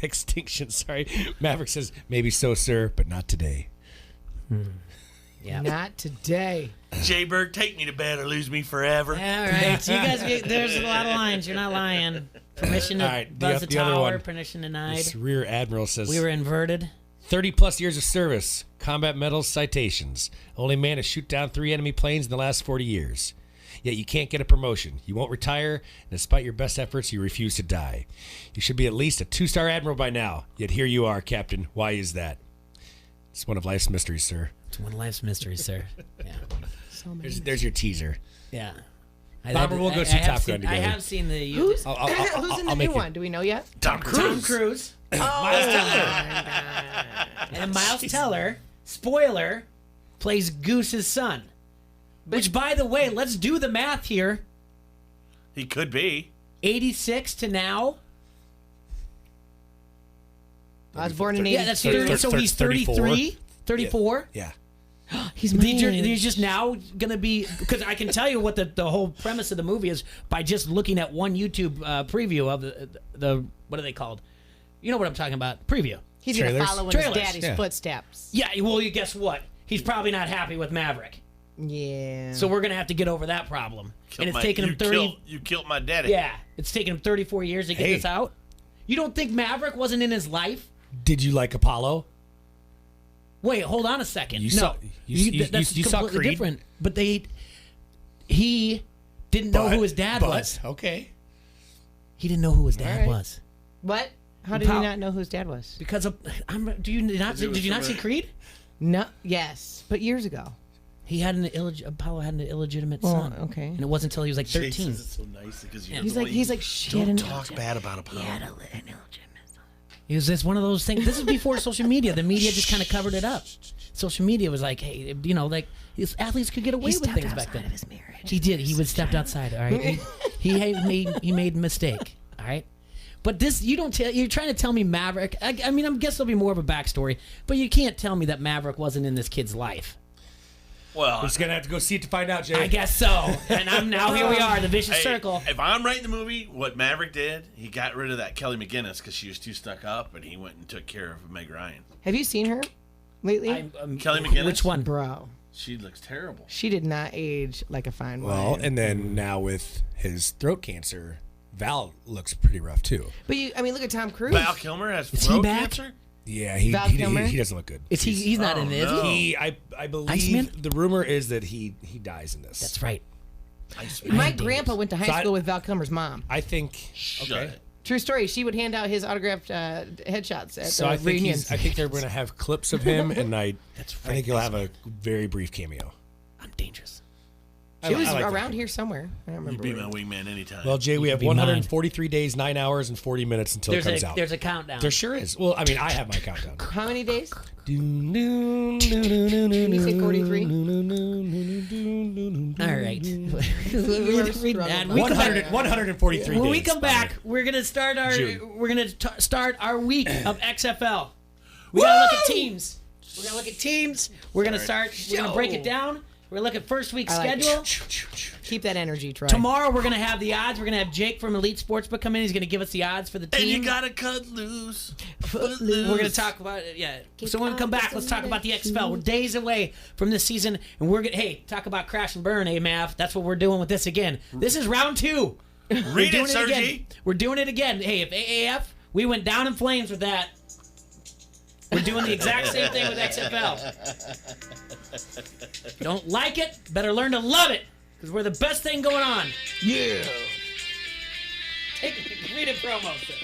Extinction, sorry. Maverick says, "Maybe so, sir, but not today." Yeah. Not today. Jayberg, take me to bed or lose me forever. All right, so you guys there's a lot of lines. You're not lying. Permission to All right, buzz the the other tower. one. Permission denied. This Rear Admiral says, We were inverted. 30-plus years of service, combat medals, citations. Only man to shoot down 3 enemy planes in the last 40 years. Yet you can't get a promotion. You won't retire, and despite your best efforts, you refuse to die. You should be at least a 2-star admiral by now. Yet here you are, Captain. Why is that? It's one of life's mysteries, sir. It's one of life's mysteries, sir. Yeah. So many. There's your teaser. Yeah. Bobber, we'll go see Top Gun I together. have seen the. Who's in I'll the make new it. one? Do we know yet? Tom Tom Cruise. Miles Teller. And Miles Teller, spoiler, plays Goose's son. Which, by the way, let's do the math here. He could be 86 to now. I was born in 82. Yeah, that's 30, so he's 33, 34. Yeah. He's He's just now gonna be, because I can tell you what the whole premise of the movie is by just looking at one YouTube preview of the what are they called? You know what I'm talking about? Preview. He's going to follow in his daddy's footsteps. Yeah. Well, you guess what? He's probably not happy with Maverick. Yeah. So we're gonna have to get over that problem. And it's taken him 30. You killed my daddy. Yeah, it's taken him 34 years to get this out. You don't think Maverick wasn't in his life? Did you like Apollo? Wait, hold on a second. You no, saw- you that's saw completely Creed? different. But he didn't know who his dad was. Okay. He didn't know who his dad All right. was. What? How did he not know who his dad was? Because of, did you not see Creed? No. Yes, but years ago. He had Apollo had an illegitimate Well, son. okay. And it wasn't until he was like 13. Jason is so nice because you He's like shit. don't talk bad about Apollo. It was just one of those things. This is before social media. The media just kind of covered it up. Social media was like, hey, like these athletes could get away with things back then. His marriage. He did. He was stepped outside. All right. he made a mistake. All right. But this, you're trying to tell me Maverick. I mean, I guess there'll be more of a backstory, but you can't tell me that Maverick wasn't in this kid's life. Well, we're just gonna have to go see it to find out, Jay. I guess so. And here we are, the vicious circle. If I'm writing the movie, what Maverick did, he got rid of that Kelly McGinnis because she was too stuck up, and he went and took care of Meg Ryan. Have you seen her lately? Kelly McGinnis? Which one? Bro. She looks terrible. She did not age like a fine wine. Well, and then now with his throat cancer, Val looks pretty rough too. But look at Tom Cruise. Val Kilmer has Is he throat back? cancer? Yeah, Val Kilmer? he doesn't look good. Is he's not in this? I believe Iceman? the rumor is that he dies in this. That's right. My grandpa went to high So school with Val Kilmer's mom. I think. Okay. True story. She would hand out his autographed headshots at So the I think reunions. I think they're going to have clips of him, and I think he'll have a very brief cameo. I'm dangerous. She was I like around that. here somewhere. I don't You'd remember. be my wingman anytime. Well, Jay, we have be 143 days, 9 hours, and 40 minutes until it comes out. There's a countdown. There sure is. Well, I mean, I have my countdown. How many days? Can you say 43? All right. We 143 days. When we come back, we're gonna start our June. start our week of XFL. We gotta look at teams. We're gonna look at teams. We're gonna start. We're gonna break it down. We're gonna look at first week's I like schedule. Keep that energy, Troy. Tomorrow we're gonna have the odds. We're gonna have Jake from Elite Sportsbook come in. He's gonna give us the odds for the and team. you gotta cut loose. We're gonna talk about it. Yeah. So when we come back, let's talk about the XFL. We're days away from this season, and we're gonna talk about crash and burn, Mav. That's what we're doing with this again. This is round 2. Read it, Sergi. We're doing it again. Hey, if AAF, we went down in flames with that. We're doing the exact same thing with XFL. If you don't like it, better learn to love it, because we're the best thing going on. Yeah. Read a promo, sir.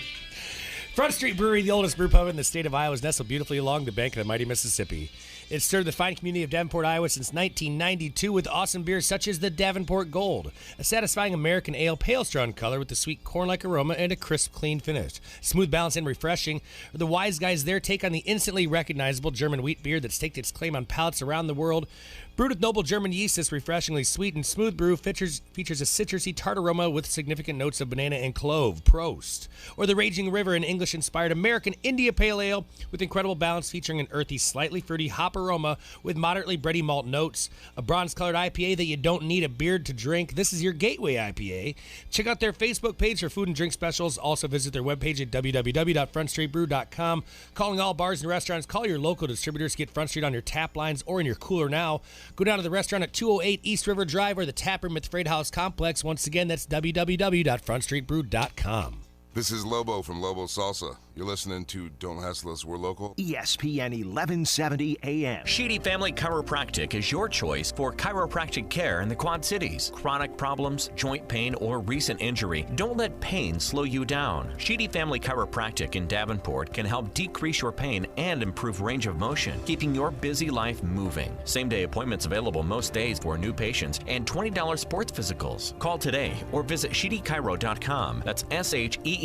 Front Street Brewery, the oldest brew pub in the state of Iowa, is nestled beautifully along the bank of the mighty Mississippi. It's served the fine community of Davenport, Iowa since 1992 with awesome beers such as the Davenport Gold, a satisfying American ale, pale straw in color with a sweet corn-like aroma and a crisp, clean finish. Smooth, balanced, and refreshing are the wise guys' their take on the instantly recognizable German wheat beer that staked its claim on palates around the world. Brewed with noble German yeast, this refreshingly sweet and smooth brew features a citrusy tart aroma with significant notes of banana and clove. Prost. Or the Raging River, an English-inspired American India Pale Ale with incredible balance featuring an earthy, slightly fruity hop aroma with moderately bready malt notes. A bronze-colored IPA that you don't need a beard to drink. This is your gateway IPA. Check out their Facebook page for food and drink specials. Also visit their webpage at www.frontstreetbrew.com. Calling all bars and restaurants. Call your local distributors. Get Front Street on your tap lines or in your cooler now. Go down to the restaurant at 208 East River Drive or the tap room at the Freight House Complex. Once again, that's www.frontstreetbrew.com. This is Lobo from Lobo Salsa. You're listening to Don't Hassle Us, We're Local. ESPN 1170 AM. Sheedy Family Chiropractic is your choice for chiropractic care in the Quad Cities. Chronic problems, joint pain, or recent injury, don't let pain slow you down. Sheedy Family Chiropractic in Davenport can help decrease your pain and improve range of motion, keeping your busy life moving. Same-day appointments available most days for new patients and $20 sports physicals. Call today or visit SheedyChiro.com. That's SHEEDY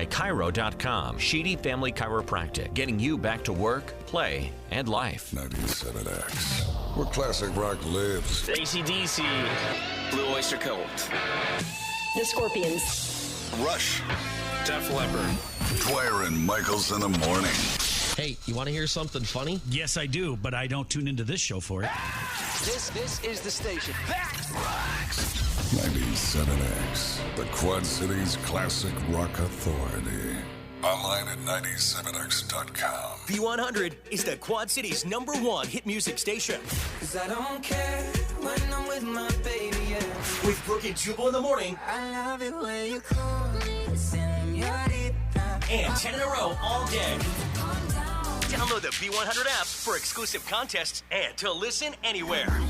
Chiro.com. Sheedy Family Chiropractic, getting you back to work, play, and life. 97X, where classic rock lives. AC/DC, Blue Oyster Cult, The Scorpions, Rush, Def Leppard, Dwyer and Michaels in the morning. Hey, you want to hear something funny? Yes, I do, but I don't tune into this show for it. This is the station. That rocks. 97X, the Quad Cities Classic Rock Authority. Online at 97X.com. B100 is the Quad Cities' #1 hit music station. 'Cause I don't care when I'm with my baby, yeah. With Brooke and Jubal in the morning. I love it when you call me señorita. And 10 in a row all day. Download the B100 app for exclusive contests and to listen anywhere.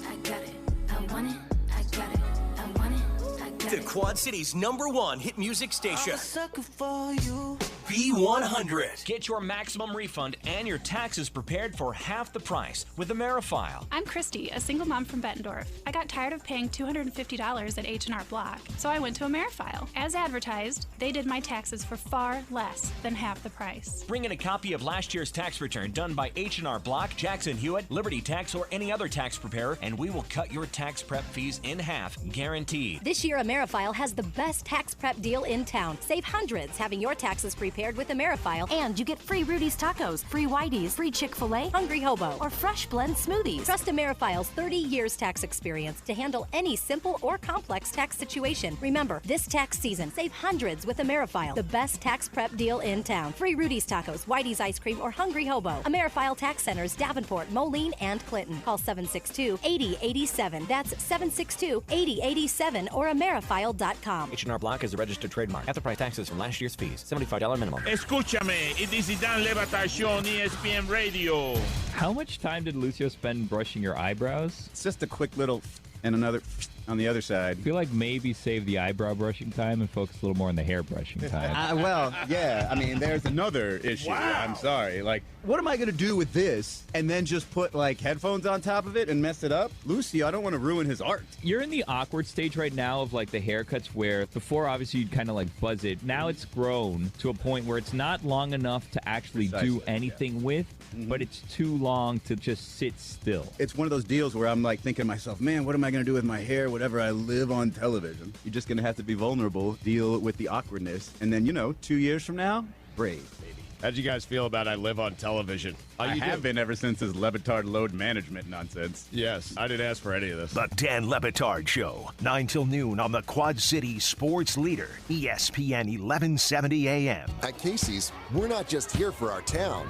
I got it. I want it. I got it. I want it. I got The Quad Cities' #1 hit music station. I'm a sucker for you. B100. Get your maximum refund and your taxes prepared for half the price with AmeriFile. I'm Christy, a single mom from Bettendorf. I got tired of paying $250 at H&R Block, so I went to AmeriFile. As advertised, they did my taxes for far less than half the price. Bring in a copy of last year's tax return done by H&R Block, Jackson Hewitt, Liberty Tax, or any other tax preparer, and we will cut your tax prep fees in half, guaranteed. This year, AmeriFile has the best tax prep deal in town. Save hundreds having your taxes prepared with AmeriFile, and you get free Rudy's Tacos, free Whitey's, free Chick-fil-A, Hungry Hobo, or Fresh Blend Smoothies. Trust AmeriFile's 30 years tax experience to handle any simple or complex tax situation. Remember, this tax season, save hundreds with AmeriFile, the best tax prep deal in town. Free Rudy's Tacos, Whitey's Ice Cream, or Hungry Hobo. AmeriFile Tax Centers, Davenport, Moline, and Clinton. Call 762-8087. That's 762-8087 or AmeriFile.com. H&R Block is a registered trademark. After price taxes from last year's fees. $75 minimum. Escúchame, it is Dan Levatación, ESPN Radio. How much time did Lucio spend brushing your eyebrows? It's just a quick little and another on the other side. I feel like maybe save the eyebrow brushing time and focus a little more on the hair brushing time. Well, yeah. I mean, there's another issue. Wow. I'm sorry. Like, what am I going to do with this and then just put, like, headphones on top of it and mess it up? Lucy, I don't want to ruin his art. You're in the awkward stage right now of like the haircuts where before obviously you'd kind of like buzz it. Now it's grown to a point where it's not long enough to actually do anything with, but it's too long to just sit still. It's one of those deals where I'm like thinking to myself, man, what am I going to do with my hair? Whatever, I live on television. You're just going to have to be vulnerable, deal with the awkwardness, and then, 2 years from now, brave, baby. How'd you guys feel about I live on television? I have been ever since his Levitard load management nonsense. Yes, I didn't ask for any of this. The Dan Levitard Show, 9 till noon on the Quad City Sports Leader, ESPN 1170 AM. At Casey's, we're not just here for our town.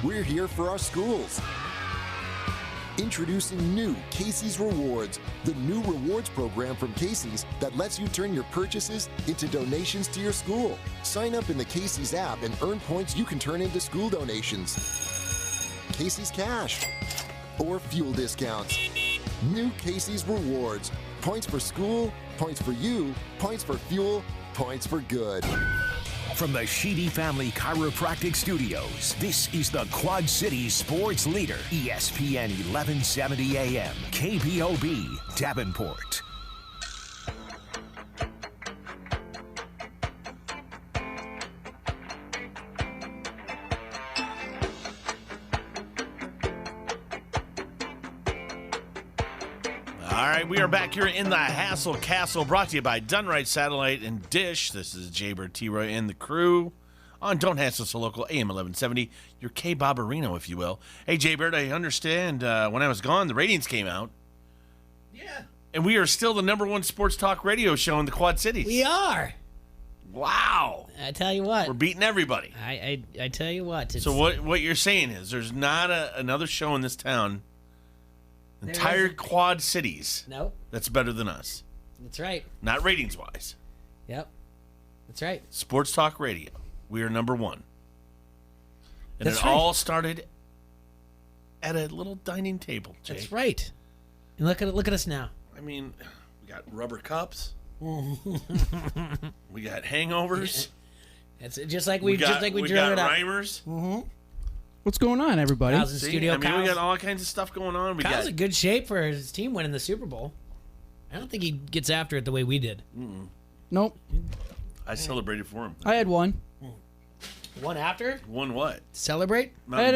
We're here for our schools. Introducing new Casey's Rewards, the new rewards program from Casey's that lets you turn your purchases into donations to your school. Sign up in the Casey's app and earn points you can turn into school donations, Casey's Cash, or fuel discounts. New Casey's Rewards. Points for school, points for you, points for fuel, points for good. From the Sheedy Family Chiropractic Studios, this is the Quad City Sports Leader, ESPN 1170 AM, KBOB, Davenport. All right, we are back here in the Hassle Castle, brought to you by Dunright Satellite and Dish. This is Jaybird, T-Roy, and the crew on Don't Hassle So Local, AM 1170, your K-Bobarino, if you will. Hey, Jaybird, I understand when I was gone, the ratings came out. Yeah. And we are still the #1 sports talk radio show in the Quad Cities. We are. Wow. I tell you what. We're beating everybody. I tell you what. So what you're saying is there's not another show in this town, entire Quad Cities, Nope. that's better than us. That's right. Not ratings-wise. Yep. That's right. Sports Talk Radio. We are number 1. And That's it right. all started at a little dining table, Jay. That's right. And look at us now. I mean, we got rubber cups. We got hangovers. It's just like we got it got up. rhymers. Mm-hmm. What's going on, everybody? Kyle's in studio. We got all kinds of stuff going on. Kyle's in good shape for his team winning the Super Bowl. I don't think he gets after it the way we did. Nope. I celebrated for him. I had one. One after? One what? Celebrate? I had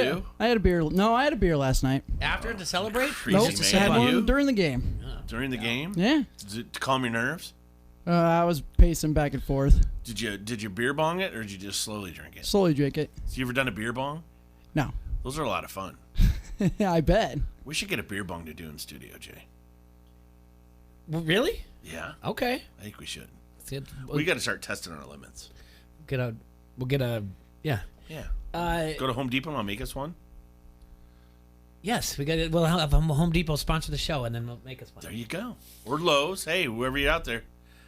a beer. No, I had a beer last night. After to celebrate? Nope. Crazy I had man. one You? during the game. During the game? Yeah. To calm your nerves? I was pacing back and forth. Did you beer bong it or did you just slowly drink it? Slowly drink it. So you ever done a beer bong? No. Those are a lot of fun. I bet. We should get a beer bong to do in studio, Jay. Really? Yeah. Okay. I think we should. We'll We got to start testing our limits. We'll get a yeah. Yeah. Go to Home Depot and I'll make us one. Yes, we got it. We'll have Home Depot sponsor the show, and then we'll make us one. There you go. Or Lowe's. Hey, whoever you're out there.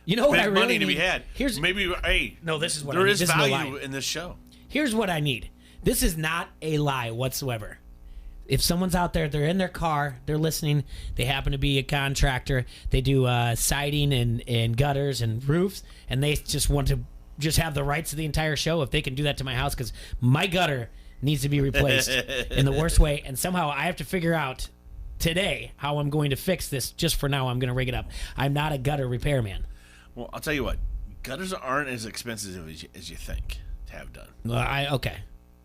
You know what Big I really money to be need? had. Here's maybe. Hey, no. This is what there I need. is This is no value lie. in this show. Here's what I need. This is not a lie whatsoever. If someone's out there, they're in their car, they're listening, they happen to be a contractor, they do siding and gutters and roofs, and they just want to just have the rights to the entire show, if they can do that to my house, because my gutter needs to be replaced in the worst way, and somehow I have to figure out today how I'm going to fix this. Just for now, I'm going to rig it up. I'm not a gutter repairman. Well, I'll tell you what. Gutters aren't as expensive as you think to have done. Okay.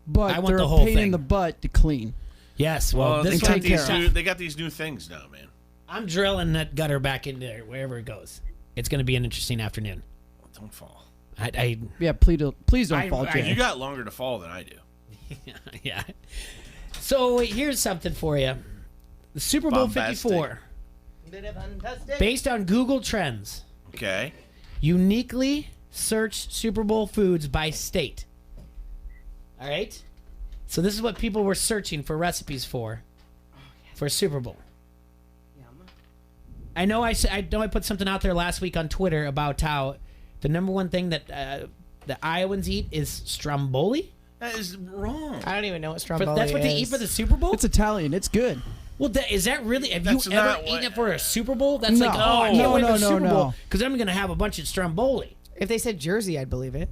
But I want they're the a whole pain thing. in the butt to clean. Yes, well, they this got, one, they got these new things now, man. I'm drilling that gutter back in there, wherever it goes. It's going to be an interesting afternoon. Don't fall. Yeah, please don't fall, Jay. You got longer to fall than I do. Yeah. So here's something for you. The Super Bowl Bombastic. 54. Based on Google Trends. Okay. Uniquely searched Super Bowl foods by state. All right? So this is what people were searching for recipes for Super Bowl. I know I put something out there last week on Twitter about how the number one thing that the Iowans eat is stromboli. That is wrong. I don't even know what stromboli That's what they eat for the Super Bowl? It's Italian. It's good. Well, is that really? Have That's you ever not eaten what- it for a Super Bowl? That's No. like, oh, I can't No, wait no, for the no, Super Bowl no. because I'm going to have a bunch of stromboli. If they said Jersey, I'd believe it.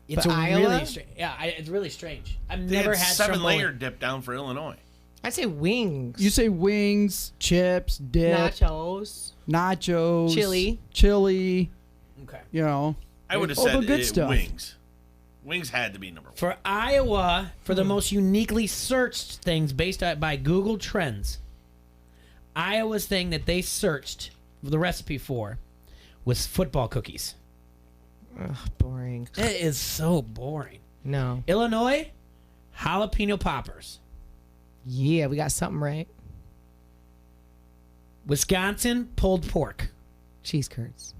It's But Iowa? really strange. Yeah, it's really strange. I've They never had had 7 stromboli. layer dip down for Illinois. I'd say wings. You say wings, chips, dip, Nachos. chili. Okay. You know. I would have all the said good stuff. wings. Wings had to be number one. For Iowa, for the most uniquely searched things based on by Google Trends, Iowa's thing that they searched the recipe for was football cookies. Ugh, boring. It is so boring. No. Illinois, jalapeno poppers. Yeah, we got something right. Wisconsin, pulled pork. Cheese curds.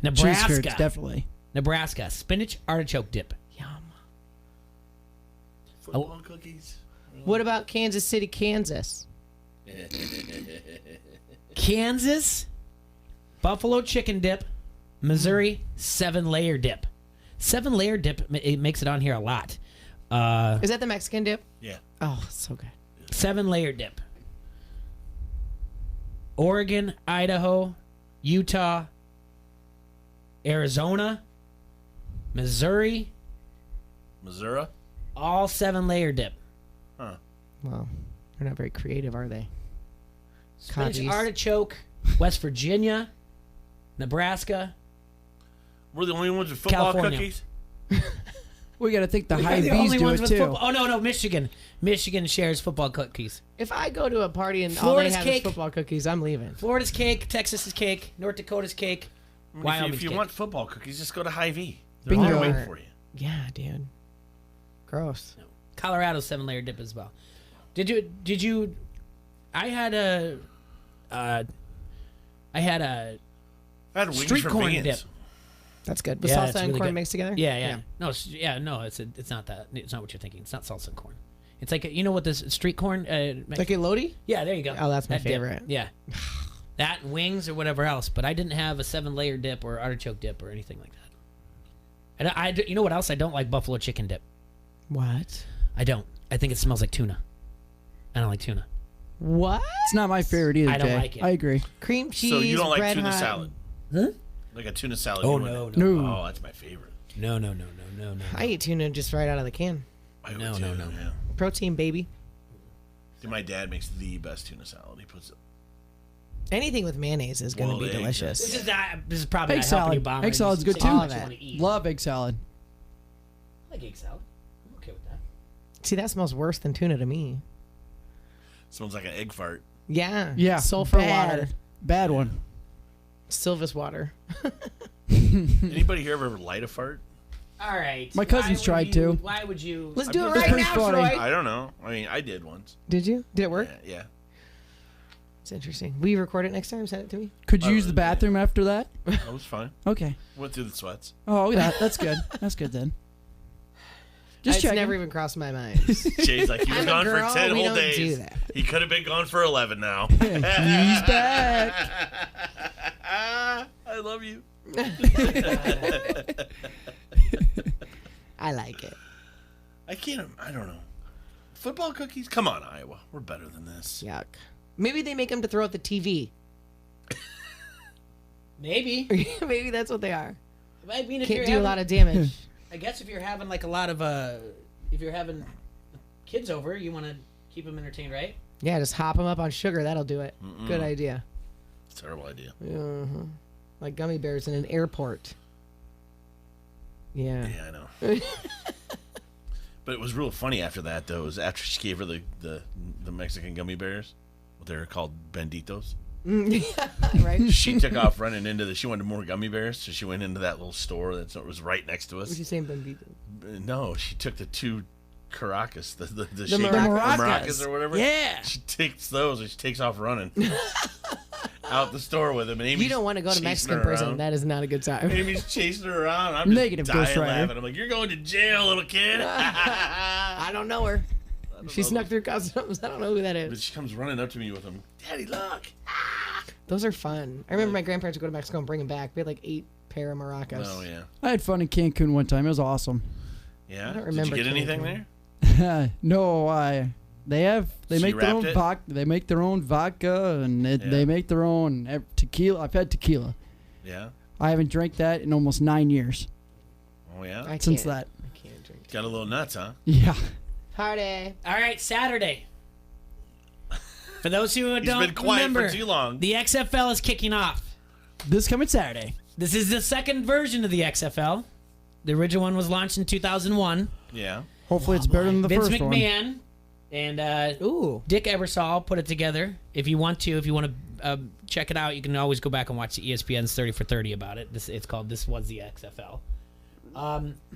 Nebraska, Cheese curds, definitely. Nebraska, spinach artichoke dip. Football cookies. What about Kansas City, Kansas? Kansas, buffalo chicken dip. Missouri, 7-layer dip. 7-layer dip, it makes it on here a lot. Is that the Mexican dip? Yeah. Oh, so good. 7-layer dip. Oregon, Idaho, Utah, Arizona, Missouri, all 7-layer dip. Huh. Well, they're not very creative, are they? Spinach Codgies. artichoke, West Virginia, Nebraska. We're the only ones with football California. cookies? We got to think the We're high the B's only do ones it with too. football. Oh, no, Michigan. Michigan shares football cookies. If I go to a party and Florida's all they have cake. is football cookies, I'm leaving. Florida's cake, Texas's cake, North Dakota's cake, I mean, Wyoming's if you cake. want football cookies, just go to Hy-Vee. They're Bingo. all waiting for you. Yeah, dude. Gross. Colorado's 7-layer dip as well. Did you? I had a I had wings street from corn Vans. dip. That's good. With Yeah, salsa it's and really corn good. mixed together? Yeah. No, it's not that. It's not what you're thinking. It's not salsa and corn. It's like you know what this street corn. Like a Lodi? Yeah, there you go. Oh, that's my That dip. favorite. Yeah, that and wings or whatever else. But I didn't have a 7-layer dip or artichoke dip or anything like that. And you know what else I don't like? Buffalo chicken dip. What? I don't. I think it smells like tuna. I don't like tuna. What? It's not my favorite either. I don't Jay. like it. I agree. Cream cheese. So you don't like bread tuna hot. salad? Huh? Like a tuna salad? Oh, you no, wouldn't? no. Oh, that's my favorite. No. I eat tuna just right out of the can. I would No. Yeah. Protein, baby. Dude, my dad makes the best tuna salad. He puts Anything with mayonnaise is going to Boiled be egg, delicious. This is probably Egg not helping you, salad. Bomber. Egg salad's good Say too. how much you wanna eat. Love egg salad. I like egg salad. I'm okay with that. See, that smells worse than tuna to me. smells like an egg fart. Yeah. Yeah. Sulfur bad. water. Bad one. Sylvis water. Anybody here ever light a fart? All right. My cousins tried to. Why would you? Let's do it It's right pretty now, funny. Troy. I don't know. I mean, I did once. Did you? Did it work? Yeah. It's interesting. Will you record it next time? Send it to me. Could you use the bathroom after that? That was fine. Okay. Went through the sweats. Oh, that's good. That's good then. Just It's checking. never even crossed my mind. Jay's like, he was I'm a gone girl, for 10 we whole don't days. do that. He could have been gone for 11 now. He's back. I love you. I like it. I don't know. Football cookies? Come on, Iowa. We're better than this. Yuck. Maybe they make them to throw at the TV. Maybe. Maybe that's what they are. I mean, if Can't you're do a having- lot of damage. I guess if you're having like a lot of if you're having kids over, you want to keep them entertained, right? Yeah, just hop them up on sugar. That'll do it. Good idea. Terrible idea. Uh-huh. Like gummy bears in an airport. Yeah. Yeah, I know. But it was real funny after that, though. It was after she gave her the Mexican gummy bears. What they were called, Benditos. Right? She took off running into she wanted more gummy bears, so she went into that little store that was right next to us. What you saying, Bambito? No, she took the two Caracas, the maracas. or whatever. Yeah. She takes those and she takes off running out the store with them. And Amy's You don't want to go to chasing Mexican her prison. around. That is not a good time. Amy's chasing her around. I'm just Negative, dying Ghost Rider. laughing. I'm like, you're going to jail, little kid. I don't know her. She snuck through customs. I don't know who that But is. she comes running up to me with them. Daddy, look. Those are fun. I remember my grandparents would go to Mexico and bring them back. We had like 8 pair of maracas. Oh, yeah. I had fun in Cancun one time. It was awesome. Yeah? I don't Did remember you get anything Cancun. there? No, they She make their own wrapped it? vodka. They make their own vodka and Yeah. they make their own tequila. I've had tequila. Yeah? I haven't drank that in almost 9 years Oh, yeah? I since can't- that. I can't drink. Got a little nuts, huh? Yeah. Party. All right, Saturday. For those who He's don't been quiet remember, for too long. the XFL is kicking off. This coming Saturday. This is the second version of the XFL. The original one was launched in 2001. Yeah. Hopefully it's better than the Vince first one. McMahon and Dick Ebersol put it together. If you want to check it out, you can always go back and watch the ESPN's 30 for 30 about it. It's called This Was the XFL.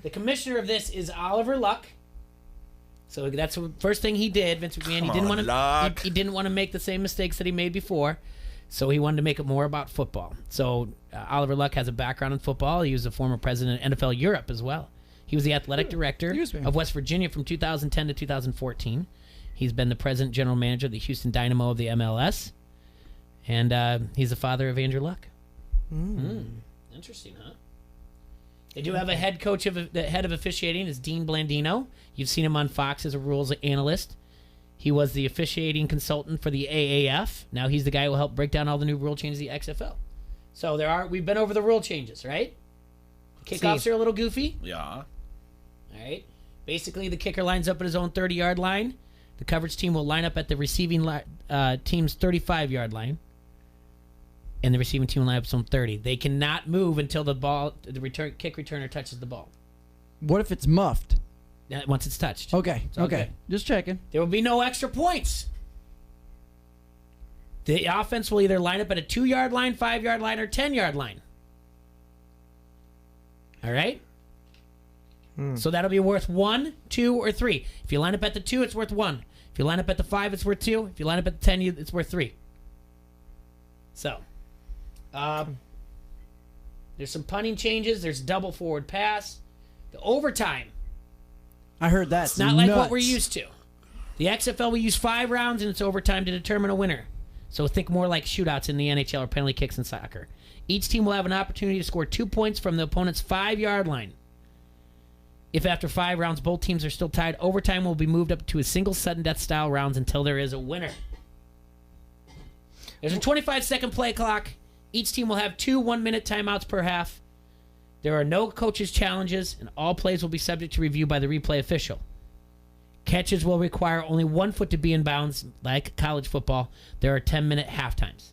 The commissioner of this is Oliver Luck. So that's the first thing he did. Vince McMahon. He didn't want to make the same mistakes that he made before. So he wanted to make it more about football. So Oliver Luck has a background in football. He was a former president of NFL Europe as well. He was the athletic director of West Virginia from 2010 to 2014. He's been the president general manager of the Houston Dynamo of the MLS. And he's the father of Andrew Luck. Interesting, huh? They do have a head coach the head of officiating is Dean Blandino. You've seen him on Fox as a rules analyst. He was the officiating consultant for the AAF. Now he's the guy who will help break down all the new rule changes of the XFL. So we've been over the rule changes, right? Kickoffs are a little goofy. Yeah. All right. Basically, the kicker lines up at his own 30-yard line. The coverage team will line up at the receiving team's 35-yard line. And the receiving team will line up at its own 30. They cannot move until the kick returner touches the ball. What if it's muffed? Once it's touched. Okay. all Okay. good. Just checking. There will be no extra points. The offense will either line up at a 2-yard line, 5-yard line, or 10-yard line. All right? So that'll be worth 1, 2, or 3. If you line up at the 2, it's worth 1. If you line up at the 5, it's worth 2. If you line up at the 10, it's worth 3. So, there's some punting changes. There's double forward pass. The overtime. I heard that. It's not like what we're used to. The XFL, we use 5 rounds and it's overtime to determine a winner. So think more like shootouts in the NHL or penalty kicks in soccer. Each team will have an opportunity to score 2 points from the opponent's 5-yard line. If after 5 rounds both teams are still tied, overtime will be moved up to a single sudden death style rounds until there is a winner. There's a 25-second play clock. Each team will have 2 1-minute timeouts per half. There are no coaches' challenges, and all plays will be subject to review by the replay official. Catches will require only 1 foot to be in bounds, like college football. There are 10-minute halftimes.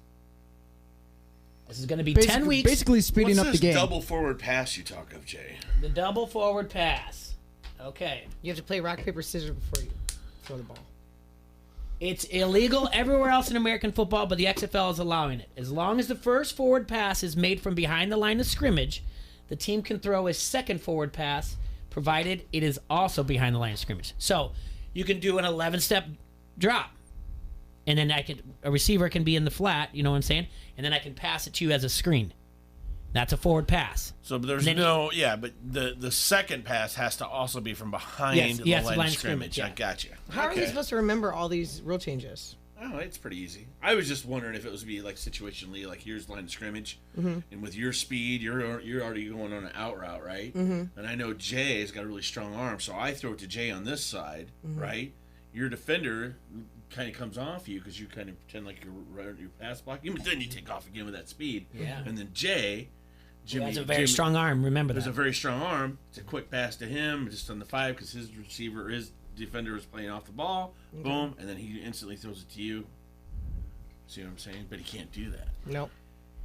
This is going to be 10 weeks. Basically speeding What's up the game. this double forward pass you talk of, Jay? The double forward pass. Okay. You have to play rock, paper, scissors before you throw the ball. It's illegal everywhere else in American football, but the XFL is allowing it. As long as the first forward pass is made from behind the line of scrimmage, the team can throw a second forward pass, provided it is also behind the line of scrimmage. So you can do an 11-step drop, and then a receiver can be in the flat, you know what I'm saying? And then I can pass it to you as a screen. That's a forward pass. So but there's but the second pass has to also be from behind the line of scrimmage. Yeah. I got you. How are they supposed to remember all these rule changes? Oh, it's pretty easy. I was just wondering if it was be like situationally, like here's line of scrimmage, and with your speed, you're already going on an out route, right? And I know Jay has got a really strong arm, so I throw it to Jay on this side, right? Your defender kind of comes off you because you kind of pretend like you're pass blocking, but then you take off again with that speed. Yeah. And then Jimmy has a very strong arm. Remember that. There's a very strong arm. It's a quick pass to him, just on the 5 because his defender is playing off the ball. Okay. Boom, and then he instantly throws it to you. See what I'm saying? But he can't do that. Nope.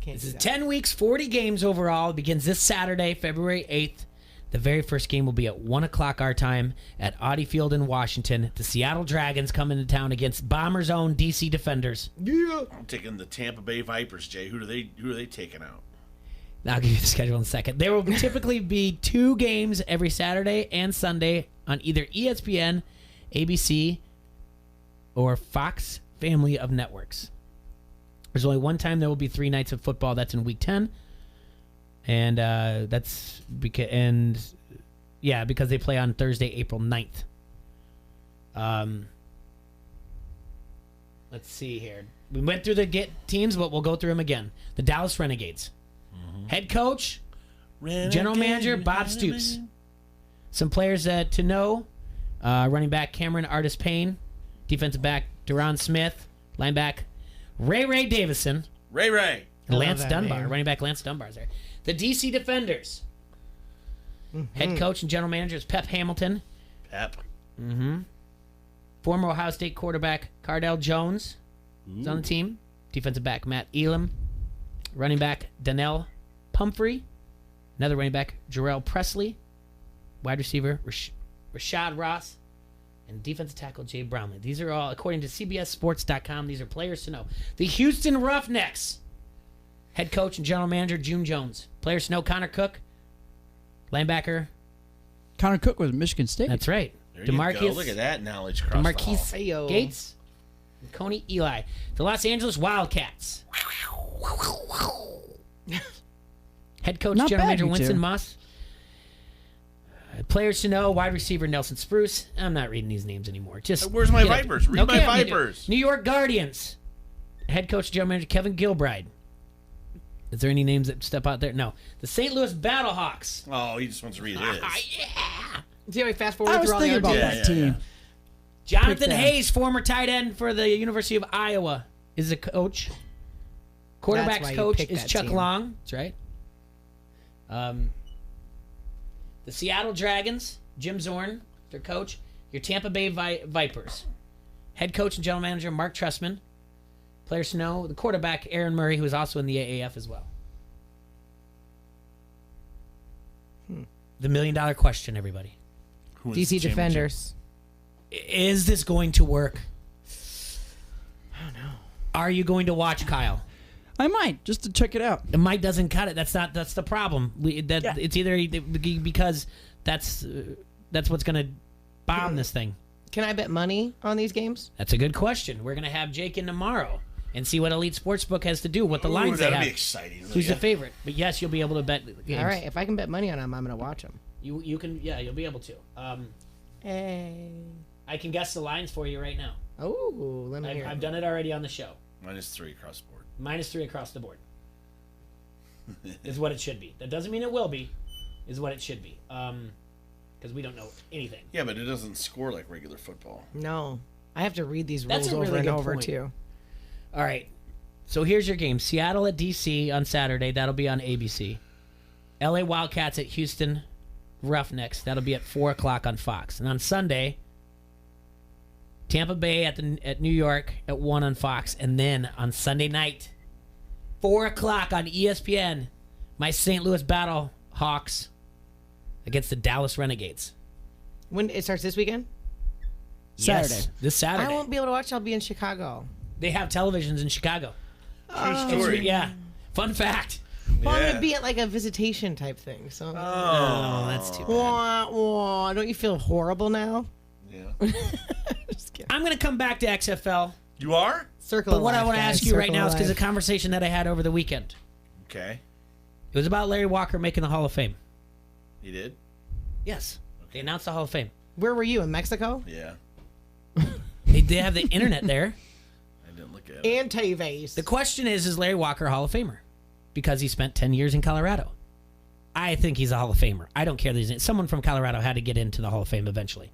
This is 10 weeks, 40 games overall. It begins this Saturday, February 8th. The very first game will be at 1 o'clock our time at Audi Field in Washington. The Seattle Dragons come into town against Bombers' own DC Defenders. Yeah. I'm taking the Tampa Bay Vipers, Jay. Who are they taking out? I'll give you the schedule in a second. There will typically be 2 games every Saturday and Sunday on either ESPN, ABC, or Fox family of networks. There's only one time there will be 3 nights of football. That's in Week 10. And that's because they play on Thursday, April 9th. Let's see here. We went through the teams, but we'll go through them again. The Dallas Renegades. Head coach, general manager, Bob Stoops. Some players to know. Running back, Cameron Artis Payne. Defensive back, Duron Smith. Linebacker, Ray Davison. Ray. And Lance Dunbar. Running back, Lance Dunbar's there. The DC Defenders. Head coach and general manager is Pep Hamilton. Pep. Former Ohio State quarterback, Cardell Jones is on the team. Defensive back, Matt Elam. Running back, Donnell Pumphrey. Another running back, Jarrell Presley. Wide receiver, Rashad Ross. And defensive tackle, Jay Brownlee. These are all, according to CBSSports.com, these are players to know. The Houston Roughnecks. Head coach and general manager, June Jones. Players to know, Connor Cook. Linebacker. Connor Cook was at Michigan State. That's right. There you go. Look at that knowledge across DeMarquise the hall. Gates. And Coney Eli. The Los Angeles Wildcats. Head coach, Not general bad, manager, you Winston two. Moss. Players to know, wide receiver, Nelson Spruce. I'm not reading these names anymore. Just Where's my get it. Vipers? Read my I'm gonna do it. Vipers. New York Guardians. Head coach, general manager, Kevin Gilbride. Is there any names that step out there? No. The St. Louis Battlehawks. Oh, he just wants to read his. See how we fast forward I was through all the thinking other about teams? that team. Jonathan Quick Hayes, former tight end for the University of Iowa, is the coach. That's why Quarterback's you coach picked is that Chuck team. Long. That's right. The Seattle Dragons, Jim Zorn, their coach. Your Tampa Bay Vipers. Head coach and general manager, Mark Trestman. Players to know, the quarterback, Aaron Murray, who is also in the AAF as well. The $1 million question, everybody. Who wins the DC championship? Defenders. Is this going to work? I don't know. Are you going to watch, Kyle? I might, just to check it out. The mic doesn't cut it. That's the problem. It's either because that's what's going to bomb this thing. Can I bet money on these games? That's a good question. We're going to have Jake in tomorrow and see what Elite Sportsbook has to do, what the Ooh, lines they that'll have. be exciting. Who's Yeah. the favorite? But yes, you'll be able to bet games. All right, if I can bet money on them, I'm going to watch them. You can, yeah, you'll be able to. Hey. I can guess the lines for you right now. Oh, let me hear. I've done it already on the show. -3 across the board. -3 across the board. Is what it should be. That doesn't mean it will be. Is what it should be. because we don't know anything. Yeah, but it doesn't score like regular football. No. I have to read these That's rules a over really and good over, point. too. All right. So here's your game. Seattle at DC on Saturday. That'll be on ABC. LA Wildcats at Houston Roughnecks. That'll be at 4 o'clock on Fox. And on Sunday, Tampa Bay at New York at 1 on Fox. And then on Sunday night, 4 o'clock on ESPN, my St. Louis Battle Hawks against the Dallas Renegades. When it starts this weekend? Yes, Saturday. this Saturday. I won't be able to watch. I'll be in Chicago. They have televisions in Chicago. True story. Yeah. Fun fact. Well, I'm going to be at like a visitation type thing. So. Oh, that's too bad. Wah, wah. Don't you feel horrible now? Yeah. I'm going to come back to XFL. You are? Circle But of what I life, want to guys. ask you right Circle now of is because of life. the conversation that I had over the weekend. Okay. It was about Larry Walker making the Hall of Fame. You did? Yes. They announced the Hall of Fame. Where were you? In Mexico? Yeah. They have the internet there. I didn't look at it. And TVs. The question is Larry Walker a Hall of Famer? Because he spent 10 years in Colorado. I think he's a Hall of Famer. I don't care. Someone from Colorado had to get into the Hall of Fame eventually.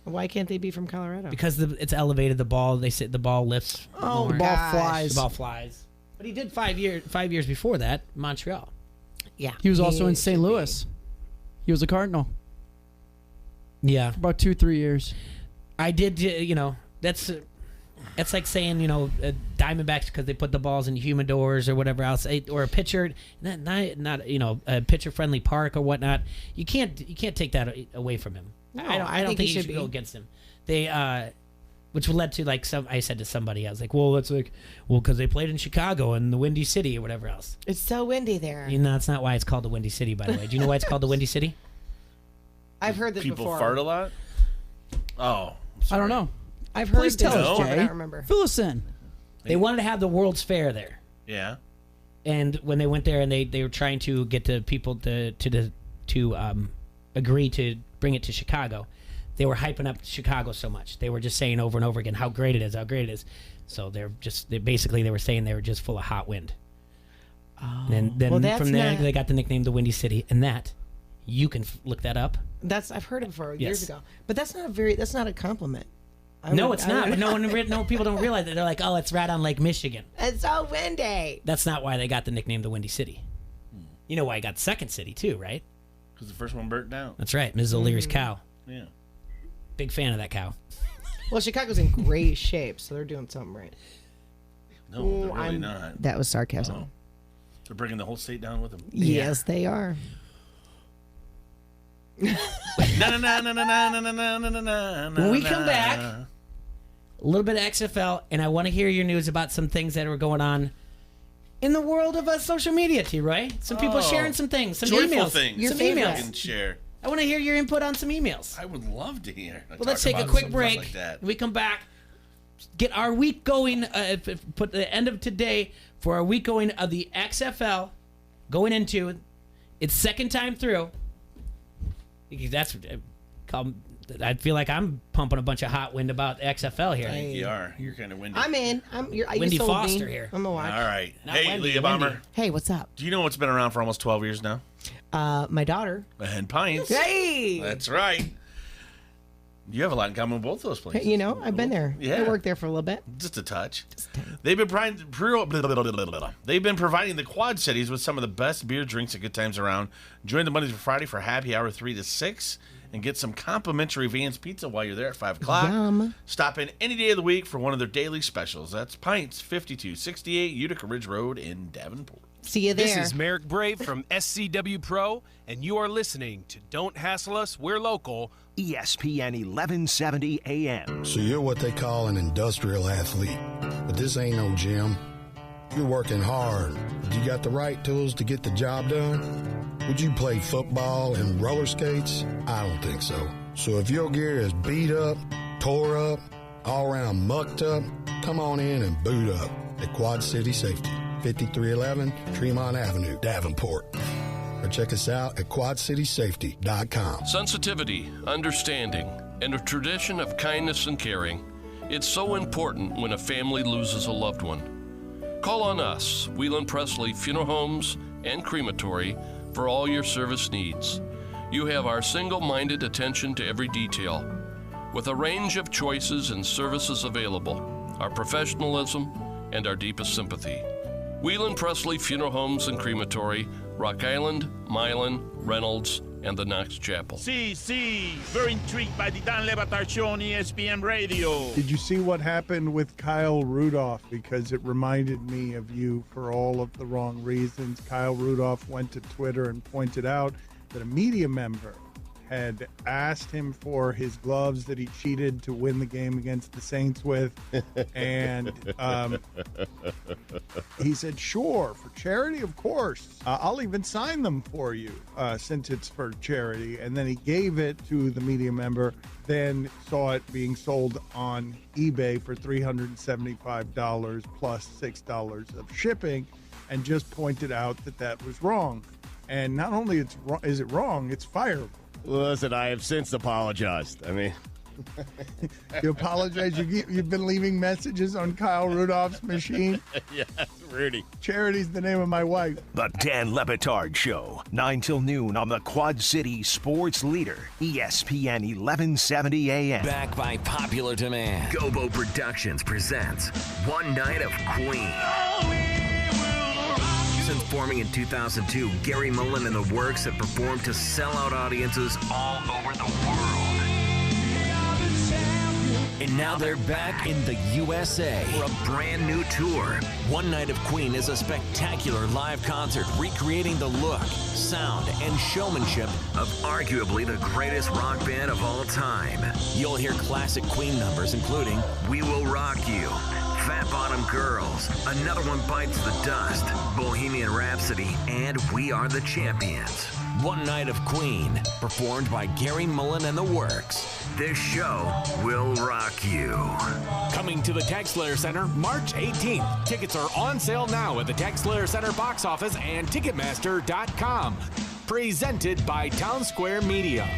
Why can't they be from Colorado? Because it's elevated. The ball, they say the ball lifts. Oh, more. The ball gosh. flies. The ball flies. But he did 5 years before that, Montreal. Yeah. He was also in should St. be. Louis. He was a Cardinal Yeah. for about 2-3 years. I did, that's like saying, Diamondbacks because they put the balls in humidors or whatever else, or a pitcher, not a pitcher-friendly park or whatnot. You can't take that away from him. No, I don't think you should be. go against him. They, which led to I said to somebody, I was like, well, that's because they played in Chicago and the Windy City or whatever else. It's so windy there. That's not why it's called the Windy City, by the way. Do you know why it's called the Windy City? I've heard this People before. fart a lot? Oh. I don't know. I've heard Please this tell us, before, but I Jay. don't remember. Fill us in. They wanted to have the World's Fair there. Yeah. And when they went there and they were trying to get the people to agree to bring it to Chicago, they were hyping up Chicago so much. They were just saying over and over again how great it is. So they were saying they were just full of hot wind. Oh. And then Well, that's from there not- they got the nickname the Windy City, and that you can look that up. I've heard it before years Yes. ago, but that's not a compliment. No, it's not. But no people don't realize that. They're like, oh, it's right on Lake Michigan. It's so windy. That's not why they got the nickname the Windy City. You know why I got the second city too, right? Because the first one burnt down. That's right, Mrs. O'Leary's cow. Yeah. Big fan of that cow. Well, Chicago's in great shape, so they're doing something right. No, they're really not. That was sarcasm. Oh. They're bringing the whole state down with them. Yes, they are. When we come back, a little bit of XFL, and I want to hear your news about some things that are going on in the world of social media, T-Roy. Some people sharing some things, some joyful emails. things. Some You emails. can share. I want to hear your input on some emails. I would love to hear. Well, let's take a quick break. Like that. When we come back, get our week going, put the end of today for our week going of the XFL going into its second time through. That's I feel like I'm pumping a bunch of hot wind about the XFL here. I think you are. You're kind of windy. I'm in. You Windy sold Foster me. here. I'm a watch. All right. Not Hey, Wendy, Leah Wendy. Bomber. Hey, what's up? Do you know what's been around for almost 12 years now? My daughter. And Pines. Hey. That's right. You have a lot in common with both those places. You know, I've been there. Yeah. I worked there for a little bit. Just a touch. They've been providing the Quad Cities with some of the best beer, drinks, and good times around. Join the Monday through Friday for happy hour 3 to 6 and get some complimentary Vans pizza while you're there at 5 o'clock. Yum. Stop in any day of the week for one of their daily specials. That's Pints 5268 Utica Ridge Road in Davenport. See you there. This is Merrick Brave from SCW Pro, and you are listening to Don't Hassle Us, We're Local. ESPN 1170 AM. So you're what they call an industrial athlete, but this ain't no gym. You're working hard, but you got the right tools to get the job done? Would you play football and roller skates? I don't think so. So if your gear is beat up, tore up, all around mucked up, come on in and boot up at Quad City Safety, 5311 Tremont Avenue, Davenport. Or check us out at quadcitysafety.com. Sensitivity, understanding, and a tradition of kindness and caring. It's so important when a family loses a loved one. Call on us, Wheelan Presley Funeral Homes and Crematory, for all your service needs. You have our single-minded attention to every detail. With a range of choices and services available, our professionalism, and our deepest sympathy. Wheelan Presley Funeral Homes and Crematory, Rock Island, Milan, Reynolds, and the Knox Chapel. See, very intrigued by the Dan Le Batard Show on ESPN Radio. Did you see what happened with Kyle Rudolph? Because it reminded me of you for all of the wrong reasons. Kyle Rudolph went to Twitter and pointed out that a media member had asked him for his gloves that he cheated to win the game against the Saints with. And he said, sure, for charity, of course. I'll even sign them for you since it's for charity. And then he gave it to the media member, then saw it being sold on eBay for $375 plus $6 of shipping, and just pointed out that that was wrong. And not only is it wrong, it's fireable. Listen, I have since apologized. I mean, you apologize? You've been leaving messages on Kyle Rudolph's machine? Yes, Rudy. Charity's the name of my wife. The Dan Le Batard Show, 9 till noon on the Quad City Sports Leader, ESPN 1170 AM. Back by popular demand, Gobo Productions presents One Night of Queen. Since forming in 2002, Gary Mullen and the Works have performed to sellout audiences all over the world. And now they're back in the USA for a brand new tour. One Night of Queen is a spectacular live concert recreating the look, sound, and showmanship of arguably the greatest rock band of all time. You'll hear classic Queen numbers including We Will Rock You, Fat Bottom Girls, Another One Bites the Dust, Bohemian Rhapsody, and We Are the Champions. One Night of Queen, performed by Gary Mullen and the Works. This show will rock you. Coming to the TextLayer Center March 18th. Tickets are on sale now at the TextLayer Center box office and Ticketmaster.com. Presented by Town Square Media.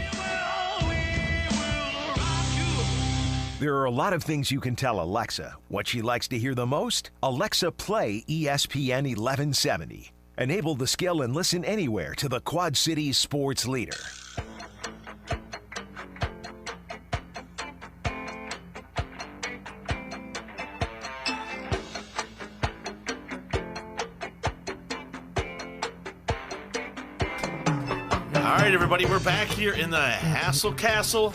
There are a lot of things you can tell Alexa. What she likes to hear the most? Alexa, play ESPN 1170. Enable the skill and listen anywhere to the Quad Cities Sports Leader. All right, everybody, we're back here in the Hassle Castle.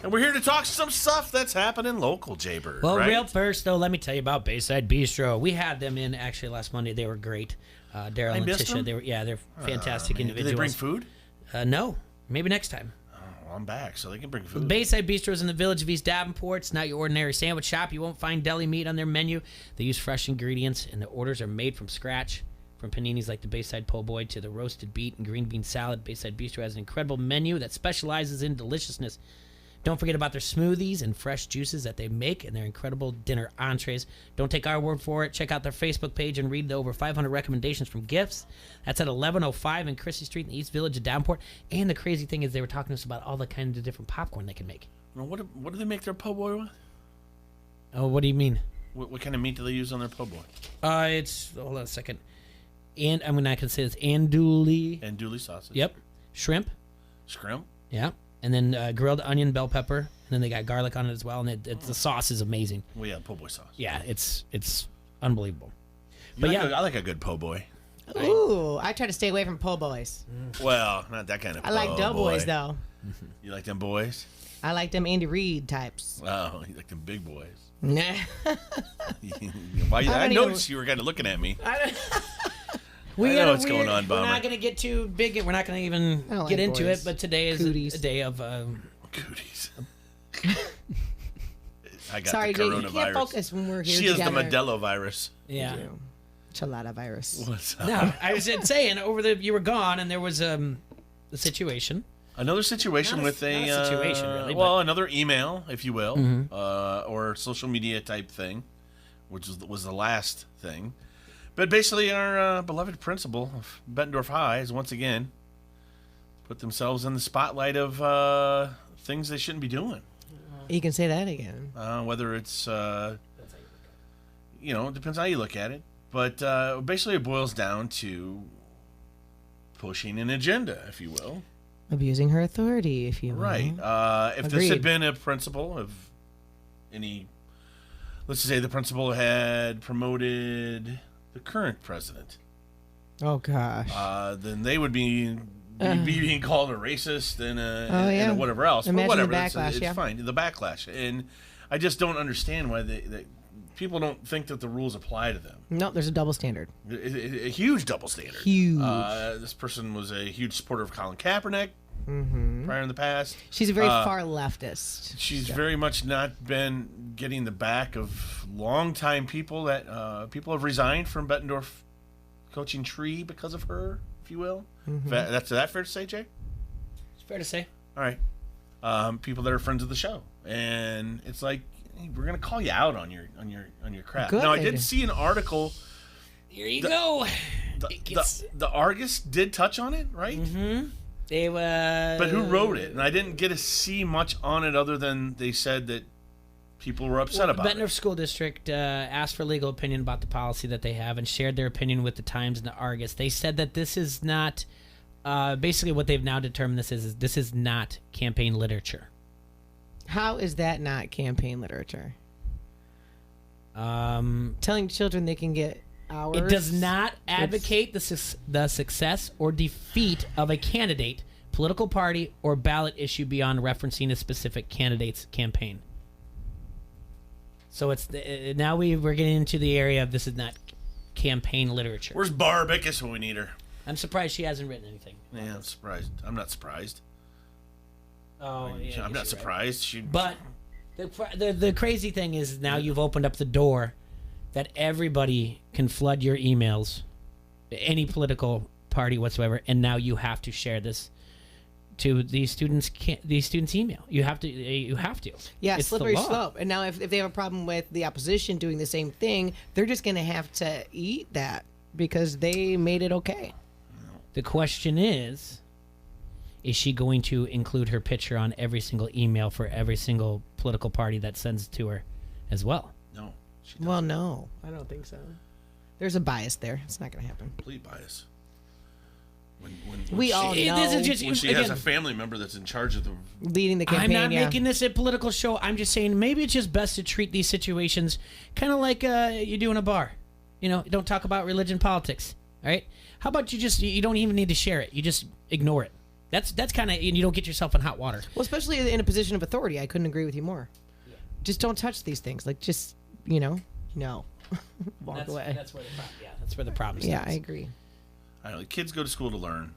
And we're here to talk some stuff that's happening local, Jaybird. Well, right? real first, though, let me tell you about Bayside Bistro. We had them in actually last Monday. They were great. Daryl and missed Tisha, them? they're fantastic Man. individuals. Did they bring food? No, maybe next time. Oh, I'm back, so they can bring food. Bayside Bistro is in the village of East Davenport. It's not your ordinary sandwich shop. You won't find deli meat on their menu. They use fresh ingredients, and the orders are made from scratch. From paninis like the Bayside Po' Boy to the roasted beet and green bean salad, Bayside Bistro has an incredible menu that specializes in deliciousness. Don't forget about their smoothies and fresh juices that they make and their incredible dinner entrees. Don't take our word for it. Check out their Facebook page and read the over 500 recommendations from gifts. That's at 1105 in Chrissy Street in the East Village of Davenport. And the crazy thing is they were talking to us about all the kinds of different popcorn they can make. Well, what do they make their po' boy with? Oh, what do you mean? What kind of meat do they use on their po' boy? It's, hold on a second. And I'm not going to say it's andouille. Andouille sausage. Yep. Shrimp. Shrimp? Yeah. And then grilled onion, bell pepper, and then they got garlic on it as well. And the sauce is amazing. Well, yeah, po' boy sauce. Yeah, it's unbelievable. I like a good po' boy. Ooh, I try to stay away from po' boys. Well, not that kind of I like doughboys, though. You like them boys? I like them Andy Reid types. Oh, you like them big boys. Nah. I noticed you were kind of looking at me. I know what's going on, Bomber. We're not going to get too big. We're not going to even get into it. But today is a day of cooties. I got Sorry, the coronavirus. you can't focus when we're here She has the together. Modelo virus. Yeah. Chelada virus. What's up? No, I was saying you were gone, and there was the situation. Another situation Not with a situation, really. Well, another email, if you will, Mhm. or social media type thing, which was the last thing. But basically, our beloved principal of Bettendorf High has once again put themselves in the spotlight of things they shouldn't be doing. You can say that again. Whether it's, it depends how you look at it. But basically, it boils down to pushing an agenda, if you will. Abusing her authority, if you will. Right. If this Agreed. had been a principal of any, let's say the principal had promoted the current president. Oh, gosh. Then they would be being called a racist and yeah. whatever else. Imagine but whatever, the backlash, it's yeah. fine. The backlash. And I just don't understand why people don't think that the rules apply to them. No, there's a double standard. A huge double standard. Huge. This person was a huge supporter of Colin Kaepernick Mm-hmm. prior in the past. She's a very far leftist. She's very much not been getting the back of longtime people that people have resigned from Bettendorf coaching tree because of her, if you will. Mhm. That's that fair to say, Jay? It's fair to say. All right. People that are friends of the show, and it's like, hey, we're gonna call you out on your crap. Good. Now, I did see an article. Here you go. The Argus did touch on it, right? Mm-hmm. They But who wrote it? And I didn't get to see much on it other than they said that people were upset about the it. Bettendorf School District asked for legal opinion about the policy that they have and shared their opinion with the Times and the Argus. They said that this is not, basically what they've now determined this is not campaign literature. How is that not campaign literature? Telling children they can get hours. It does not advocate the success or defeat of a candidate, political party, or ballot issue beyond referencing a specific candidate's campaign. So it's now we're getting into the area of this is not campaign literature. Where's Barb Bickus when we need her? I'm surprised she hasn't written anything. Yeah, I'm surprised. I'm not surprised. Oh, yeah. I'm not surprised. But the crazy thing is now you've opened up the door that everybody can flood your emails, any political party whatsoever, and now you have to share this to these students' email. You have to. Yeah, It's the slippery law. slope. And now if they have a problem with the opposition doing the same thing, they're just going to have to eat that because they made it okay. The question is she going to include her picture on every single email for every single political party that sends it to her as well? No. Well, no. I don't think so. There's a bias there. It's not going to happen. Complete bias. When We all know. This is just- when she again- has a family member that's in charge of the Leading the campaign, I'm not yeah. making this a political show. I'm just saying maybe it's just best to treat these situations kind of like you do in a bar. You know, don't talk about religion, politics. All right. How about you don't even need to share it. You just ignore it. That's kind of, you don't get yourself in hot water. Well, especially in a position of authority, I couldn't agree with you more. Just don't touch these things. Like, just, no. Walk away. That's where the problem. Yeah, that's where the problem Yeah, starts. I agree. I don't know. Kids go to school to learn.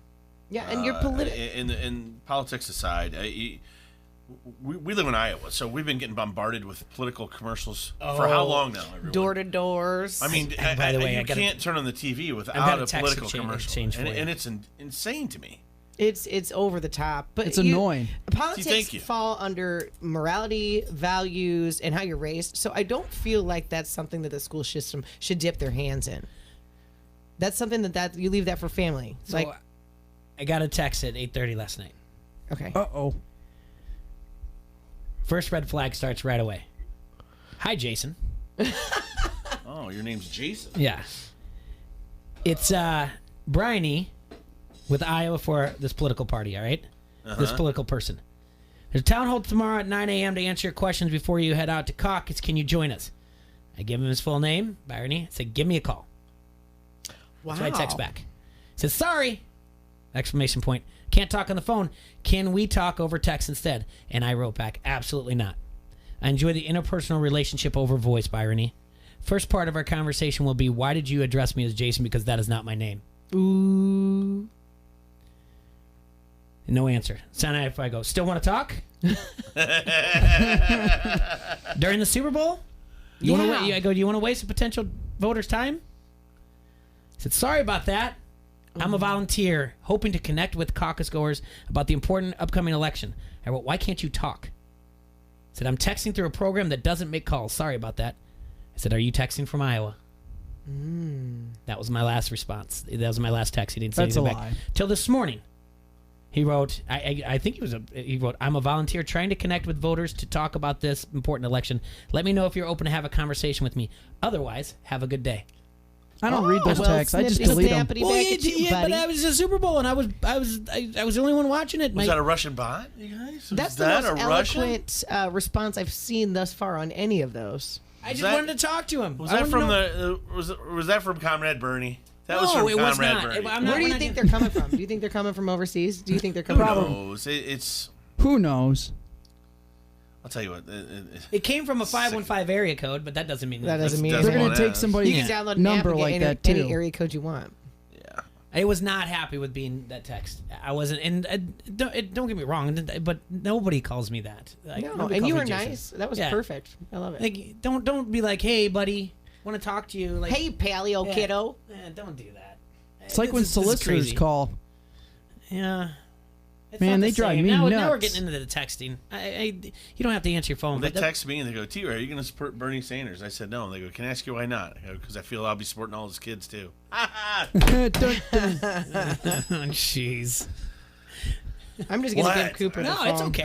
Yeah, and you're political. And politics aside, we live in Iowa, so we've been getting bombarded with political commercials for how long now? Everyone? Door to doors. I mean, And by the way, you can't turn on the TV I've without got a a text political exchange commercial, for you. and it's insane to me. It's over the top, but It's annoying. Politics Thank you. fall under morality, values, and how you're raised. So I don't feel like that's something that the school system should dip their hands in. That's something that you leave that for family. It's So, like, I got a text at 8:30 last night. okay. Uh-oh. First red flag starts right away. Hi, Jason. Oh, your name's Jason. Yeah. It's Bryony with Iowa for this political party, all right? This Uh-huh. political person. There's a town hall tomorrow at 9 a.m. to answer your questions before you head out to caucus. Can you join us? I give him his full name, Bryony. I said, give me a call. Wow. So I text back. He says, sorry! Exclamation point. Can't talk on the phone. Can we talk over text instead? And I wrote back, absolutely not. I enjoy the interpersonal relationship over voice, Bryony. First part of our conversation will be, why did you address me as Jason? Because that is not my name. Ooh. No answer. So now if I go, still want to talk? During the Super Bowl? You want to? I go, do you want to waste a potential voter's time? I said, sorry about that. I'm a volunteer hoping to connect with caucus goers about the important upcoming election. I wrote, why can't you talk? I said, I'm texting through a program that doesn't make calls. Sorry about that. I said, are you texting from Iowa? That was my last response. That was my last text. He didn't say That's a anything back. lie. Till this morning. He wrote, I think he wrote, I'm a volunteer trying to connect with voters to talk about this important election. Let me know if you're open to have a conversation with me. Otherwise, have a good day. I don't read those well, texts. I just snippity delete them. snappity Well, back at you, but buddy. I was a Super Bowl, and I was the only one watching it. Was that a Russian bot, you guys? That's the that most a Russian? eloquent response I've seen thus far on any of those. I just wanted to talk to him. Was that from was that from Comrade Bernie? That was No, from it was Comrade not. Bernie. Where do you think they're coming from? Do you think they're coming from overseas? Do you think they're coming Who from? knows? It's. Who knows? I'll tell you what. It came from a 515 area code, but that doesn't mean That doesn't mean They're going to take somebody's You can download an app number and get like any, that, too. any area code you want. I was not happy with being that text. I wasn't, and don't get me wrong, but nobody calls me that. Like, No, nobody and calls you me were Jason. nice. That was Yeah. perfect. I love it. Like, don't be like, hey, buddy, want to talk to you. Like, Hey, paleo kiddo. Don't do that. It's like when This is solicitors crazy. call. Yeah. It's Man, not the they drive same. me now, nuts. Now we're getting into the texting. You don't have to answer your phone. They but text me and they go, T, are you going to support Bernie Sanders? I said no. And they go, can I ask you why not? I go, because I feel I'll be supporting all his kids too. Jeez. I'm just going to What? give Cooper the No, phone. it's okay.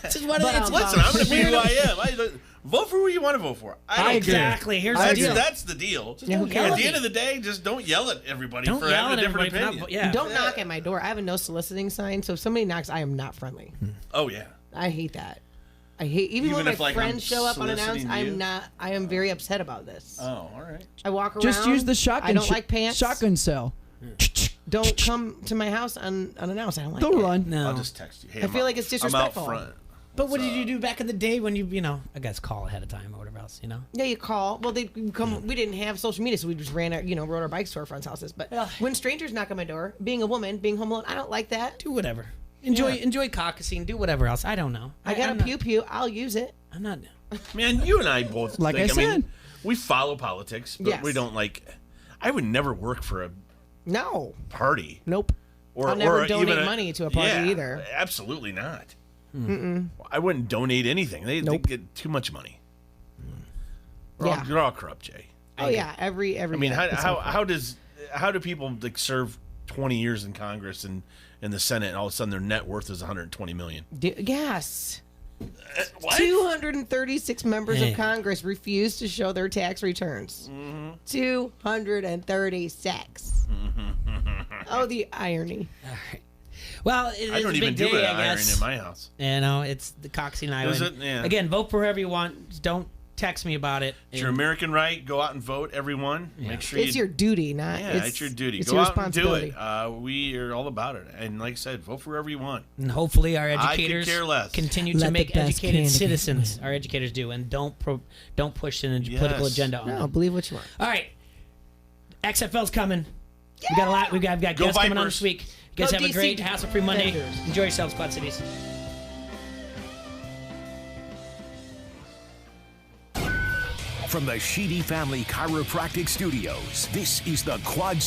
This is what But, it's. Listen, I'm going to be who I am. Vote for who you want to vote for. I don't care. Exactly. Here's the deal. That's the deal. Yeah, who At cares? the end of the day, just don't yell at everybody Don't for yell having at a different everybody for opinion. not- Don't knock at my door. I have a no soliciting sign, so if somebody knocks, I am not friendly. Oh, yeah. I hate that. I hate even when Even my if, like, friends I'm show up unannounced. soliciting you? I'm not. I am very upset about this. Oh, all right. I walk around. Just use the shotgun. I don't like pants. Shotgun cell. Don't come to my house unannounced. I don't like Don't it. run. No. I'll just text you. Hey, I feel like it's disrespectful. I'm out front. But what did you do back in the day when I guess call ahead of time or whatever else, Yeah, you call. Well, they come. We didn't have social media, so we just rode our bikes to our friends' houses. But when strangers knock on my door, being a woman, being home alone, I don't like that. Do whatever. Enjoy caucusing. Do whatever else. I don't know. I got I'm a not- pew pew. I'll use it. I'm not. Man, you and I both. Like I mean, said. we follow politics, but Yes. we don't like. I would never work for a No. party. Nope. Or, I'll never or donate even money to a party yeah, either. Absolutely not. Mm-mm. I wouldn't donate anything. They get too much money. You're all corrupt, Jay. Oh yeah, every. I mean, it's all how do people like serve 20 years in Congress and in the Senate, and all of a sudden their net worth is 120 million? Yes. What? 236 members Hey. of Congress refused to show their tax returns. 236. Oh, the irony. Well, it I is don't a even big do day, it I iron guess. in my house. It's the Coxie and I. Is win. it? Yeah. Again, vote for whoever you want. Don't text me about it. It's your American right. Go out and vote, everyone. Make sure It's your duty, not. Yeah, it's your duty. It's Go your out and do responsibility. it. We are all about it. And like I said, vote for whoever you want. And hopefully our I could educators care less. continue Let to the make best educated candidate citizens. Our educators do, and don't push an political agenda on No, them. believe what you want. All right, XFL's coming. We got a lot. We've got Go guests coming on Vipers. this week. You guys Go have a DC great hassle-free Monday. Defenders. Enjoy yourselves, Quad Cities. From the Sheedy Family Chiropractic Studios, this is the Quad City